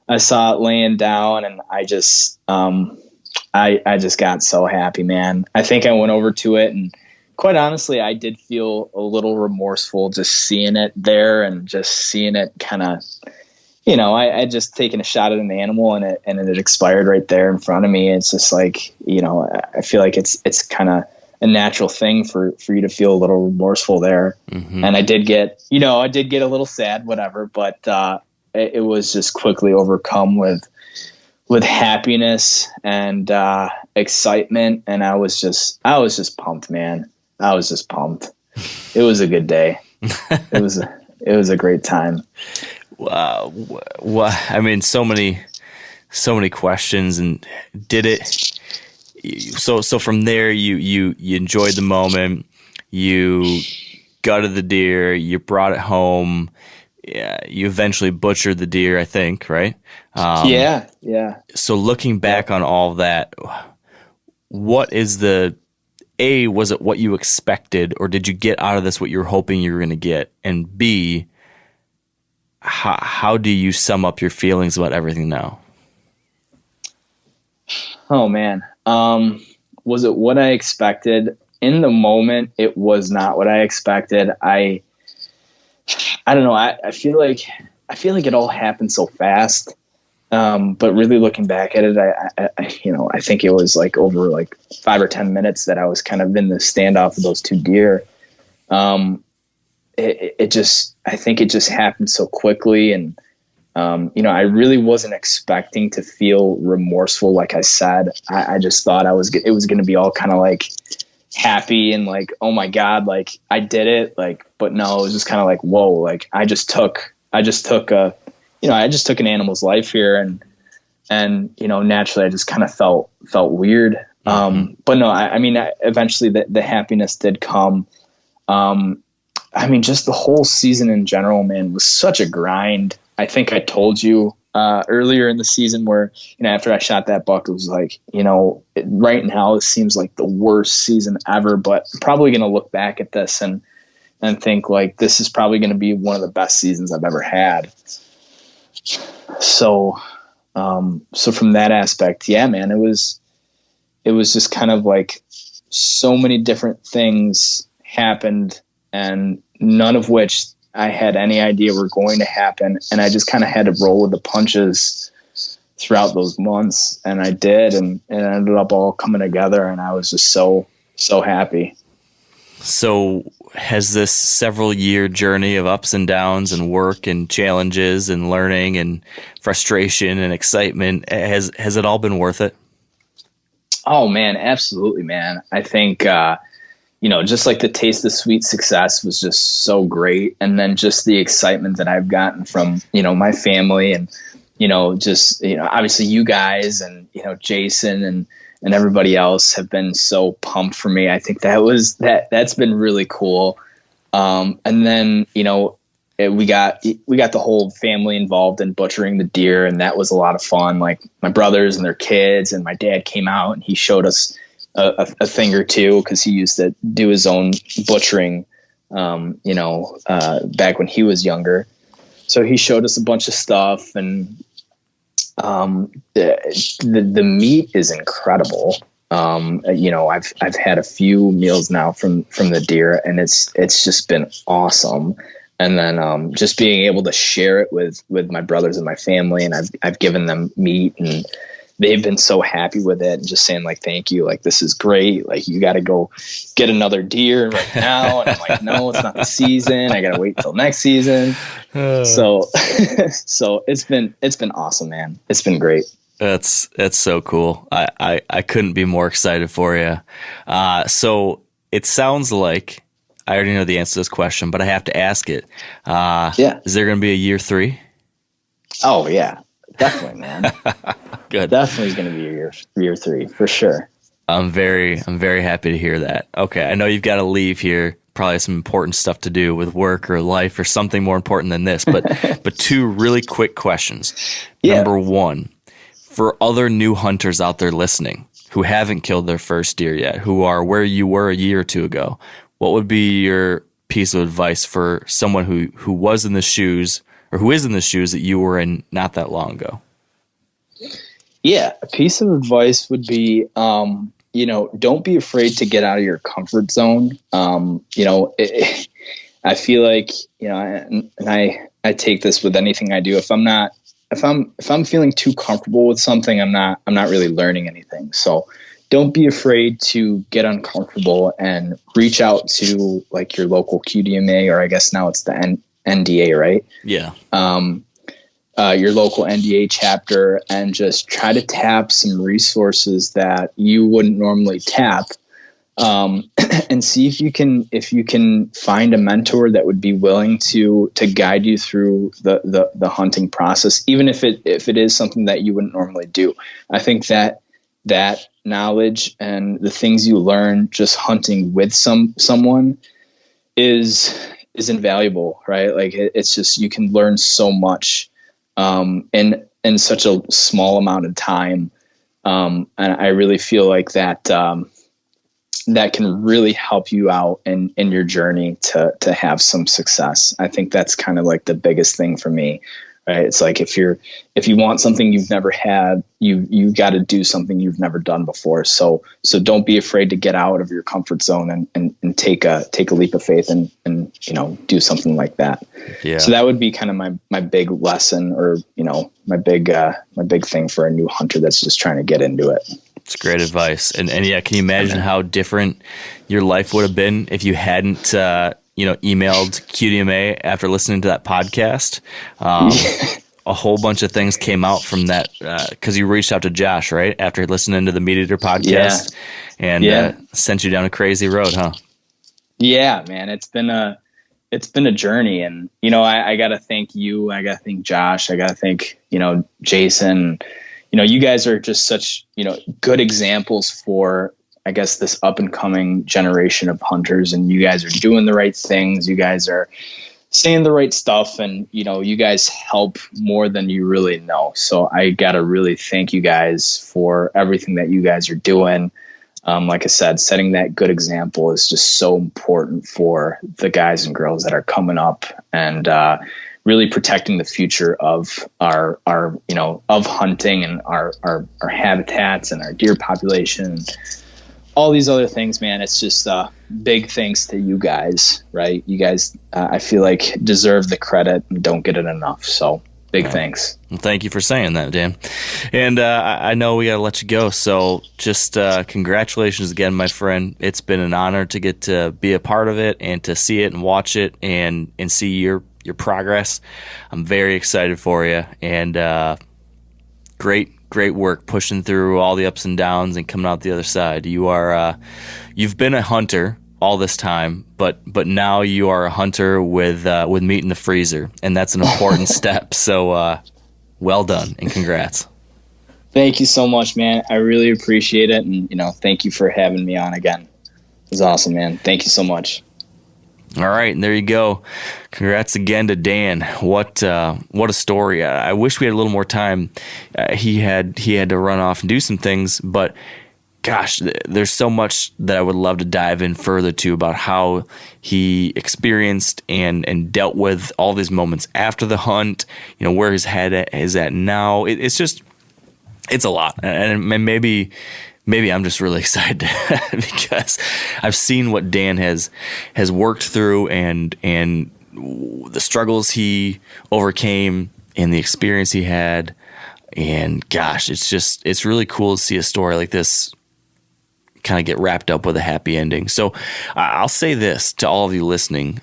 it laying down, and I just got so happy, man. I think I went over to it, and quite honestly, I did feel a little remorseful just seeing it there and just seeing it kind of, I just taken a shot at an animal, and it expired right there in front of me. It's just like, I feel like it's kind of a natural thing for you to feel a little remorseful there. Mm-hmm. And I did get a little sad, whatever, but, it was just quickly overcome with happiness and excitement, and I was just pumped, man. I was just pumped. It was a good day. It It was a great time. Wow. I mean, so many questions. And did it? So from there, you enjoyed the moment. You gutted the deer. You brought it home. Yeah, you eventually butchered the deer, I think, right? Yeah. So looking back on all of that, what is was it what you expected, or did you get out of this what you were hoping you were going to get? And B, how do you sum up your feelings about everything now? Oh man. Was it what I expected? In the moment, it was not what I expected. I don't know. I feel like it all happened so fast. But really looking back at it, I think it was like over like 5 or 10 minutes that I was kind of in the standoff of those two deer. I think it just happened so quickly. And, I really wasn't expecting to feel remorseful. Like I said, I just thought it was going to be all kind of like happy and like, oh my God, like I did it. Like, but no, it was just kind of like, whoa, like I just took an animal's life here, and naturally I just kind of felt weird. But no, I mean, eventually the happiness did come. I mean, just the whole season in general, man, was such a grind. I think I told you earlier in the season where, after I shot that buck, it was like, right now it seems like the worst season ever, but I'm probably going to look back at this and think like this is probably going to be one of the best seasons I've ever had. So from that aspect, yeah, man, it was just kind of like so many different things happened, and none of which I had any idea were going to happen. And I just kind of had to roll with the punches throughout those months. And I did, and it ended up all coming together. And I was just so happy. So has this several year journey of ups and downs and work and challenges and learning and frustration and excitement, has it all been worth it? Oh man, absolutely, man. I think, just like the taste of sweet success was just so great. And then just the excitement that I've gotten from, my family and, obviously you guys and, Jason and everybody else have been so pumped for me. I think that's been really cool. And then, we got the whole family involved in butchering the deer, and that was a lot of fun. Like my brothers and their kids, and my dad came out and he showed us a thing or two, because he used to do his own butchering, back when he was younger. So he showed us a bunch of stuff, and the meat is incredible. I've had a few meals now from the deer, and it's just been awesome. And then just being able to share it with my brothers and my family, and I've given them meat, and they've been so happy with it, and just saying like, thank you, like this is great, like you got to go get another deer right now. And I'm like, no, it's not the season, I gotta wait till next season. So it's been awesome, man. It's been great. That's so cool. I couldn't be more excited for you. So it sounds like I already know the answer to this question, but I have to ask it. Yeah. Is there going to be a year 3? Oh yeah, definitely, man. Good. Definitely going to be year 3 for sure. I'm very happy to hear that. Okay. I know you've got to leave here. Probably some important stuff to do with work or life or something more important than this, but 2 really quick questions. Yeah. Number 1, for other new hunters out there listening who haven't killed their first deer yet, who are where you were a year or 2 ago, what would be your piece of advice for someone who was in the shoes, or who is in the shoes that you were in not that long ago? Yeah, a piece of advice would be, don't be afraid to get out of your comfort zone. I feel like, and I take this with anything I do. If I'm feeling too comfortable with something, I'm not really learning anything. So don't be afraid to get uncomfortable and reach out to like your local QDMA, or I guess now it's the NDA, right? Yeah. Your local NDA chapter, and just try to tap some resources that you wouldn't normally tap. and see if you can find a mentor that would be willing to guide you through the hunting process, even if it is something that you wouldn't normally do. I think that knowledge and the things you learn just hunting with someone is invaluable, right? Like it's just, you can learn so much in such a small amount of time, and I really feel like that that can really help you out in your journey to have some success. I think that's kind of like the biggest thing for me, right? It's like if you want something you've never had, you got to do something you've never done before. So don't be afraid to get out of your comfort zone and take a leap of faith and do something like that. Yeah. So that would be kind of my big lesson, or my big thing for a new hunter that's just trying to get into it. It's great advice. And yeah, can you imagine how different your life would have been if you hadn't, emailed QDMA after listening to that podcast? A whole bunch of things came out from that because you reached out to Josh, right? After listening to the Meat Eater podcast and sent you down a crazy road, huh? Yeah, man. It's been a journey. And, I got to thank you. I got to thank Josh. I got to thank, Jason. You guys are just such, good examples for, I guess, this up and coming generation of hunters, and you guys are doing the right things. You guys are saying the right stuff, and, you guys help more than you really know. So I got to really thank you guys for everything that you guys are doing. Like I said, setting that good example is just so important for the guys and girls that are coming up, and, really protecting the future of our of hunting and our habitats and our deer population and all these other things, man. It's just big thanks to you guys, right? You guys, I feel like, deserve the credit and don't get it enough. So big thanks. Well, thank you for saying that, Dan. And I know we got to let you go. So just congratulations again, my friend. It's been an honor to get to be a part of it and to see it and watch it and see your progress. I'm very excited for you, and great work pushing through all the ups and downs and coming out the other side. You are you've been a hunter all this time, but now you are a hunter with meat in the freezer, and that's an important step. So well done and congrats. Thank you so much, man. I really appreciate it, and thank you for having me on again. It was awesome, man. Thank you so much. All right, and there you go. Congrats again to Dan. What a story. I wish we had a little more time. He had to run off and do some things, but gosh, there's so much that I would love to dive in further to about how he experienced and dealt with all these moments after the hunt, where his head is at now. It's a lot. And maybe I'm just really excited because I've seen what Dan has worked through and the struggles he overcame and the experience he had. And gosh, it's really cool to see a story like this kind of get wrapped up with a happy ending. So I'll say this to all of you listening.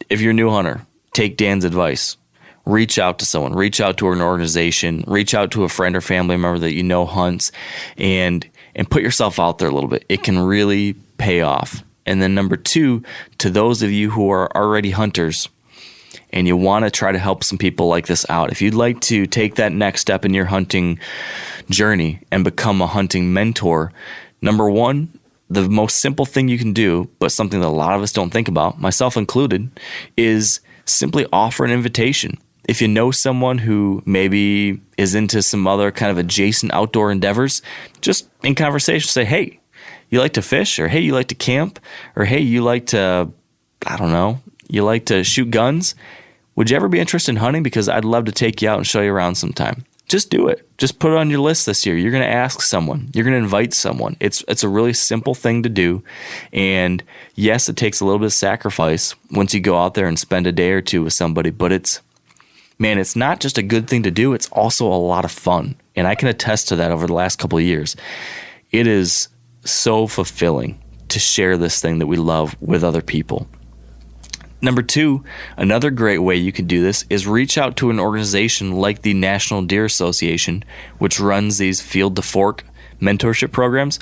If you're a new hunter, take Dan's advice. Reach out to someone, reach out to an organization, reach out to a friend or family member that hunts, and put yourself out there a little bit. It can really pay off. And then number 2, to those of you who are already hunters and you want to try to help some people like this out, if you'd like to take that next step in your hunting journey and become a hunting mentor, number 1, the most simple thing you can do, but something that a lot of us don't think about, myself included, is simply offer an invitation. If you know someone who maybe is into some other kind of adjacent outdoor endeavors, just in conversation say, hey, you like to fish? Or hey, you like to camp? Or hey, you like to, you like to shoot guns? Would you ever be interested in hunting? Because I'd love to take you out and show you around sometime. Just do it. Just put it on your list this year. You're going to ask someone. You're going to invite someone. It's a really simple thing to do. And yes, it takes a little bit of sacrifice once you go out there and spend a day or two with somebody, but it's not just a good thing to do. It's also a lot of fun. And I can attest to that over the last couple of years. It is so fulfilling to share this thing that we love with other people. Number 2, another great way you can do this is reach out to an organization like the National Deer Association, which runs these field to fork mentorship programs,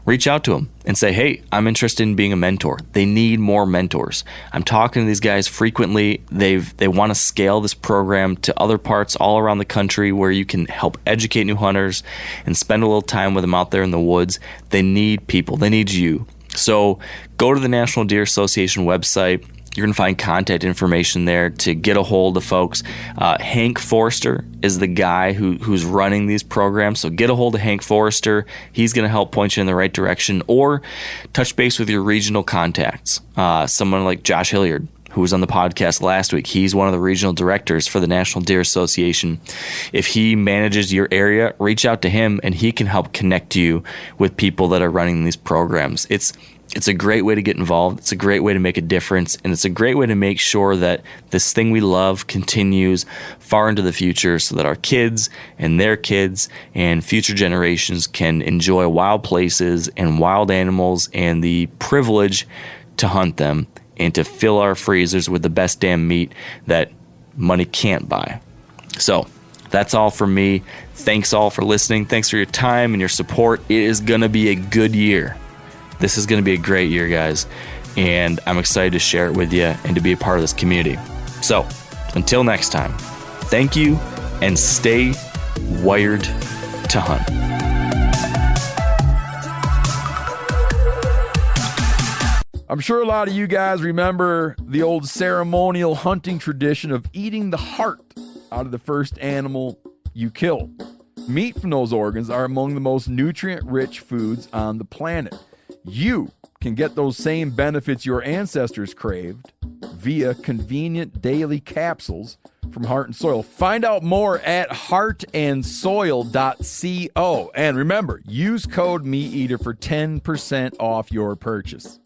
reach out to them and say, hey, I'm interested in being a mentor. They need more mentors. I'm talking to these guys frequently. They want to scale this program to other parts all around the country where you can help educate new hunters and spend a little time with them out there in the woods. They need people. They need you. So go to the National Deer Association website. You're going to find contact information there to get a hold of folks. Hank Forrester is the guy who's running these programs. So get a hold of Hank Forrester. He's going to help point you in the right direction, or touch base with your regional contacts. Someone like Josh Hilliard, who was on the podcast last week. He's one of the regional directors for the National Deer Association. If he manages your area, reach out to him and he can help connect you with people that are running these programs. It's a great way to get involved. It's a great way to make a difference. And it's a great way to make sure that this thing we love continues far into the future so that our kids and their kids and future generations can enjoy wild places and wild animals and the privilege to hunt them and to fill our freezers with the best damn meat that money can't buy. So that's all from me. Thanks all for listening. Thanks for your time and your support. It is going to be a good year. This is going to be a great year, guys, and I'm excited to share it with you and to be a part of this community. So, until next time, thank you, and stay wired to hunt. I'm sure a lot of you guys remember the old ceremonial hunting tradition of eating the heart out of the first animal you kill. Meat from those organs are among the most nutrient-rich foods on the planet. You can get those same benefits your ancestors craved via convenient daily capsules from Heart and Soil. Find out more at heartandsoil.co. And remember, use code MeatEater for 10% off your purchase.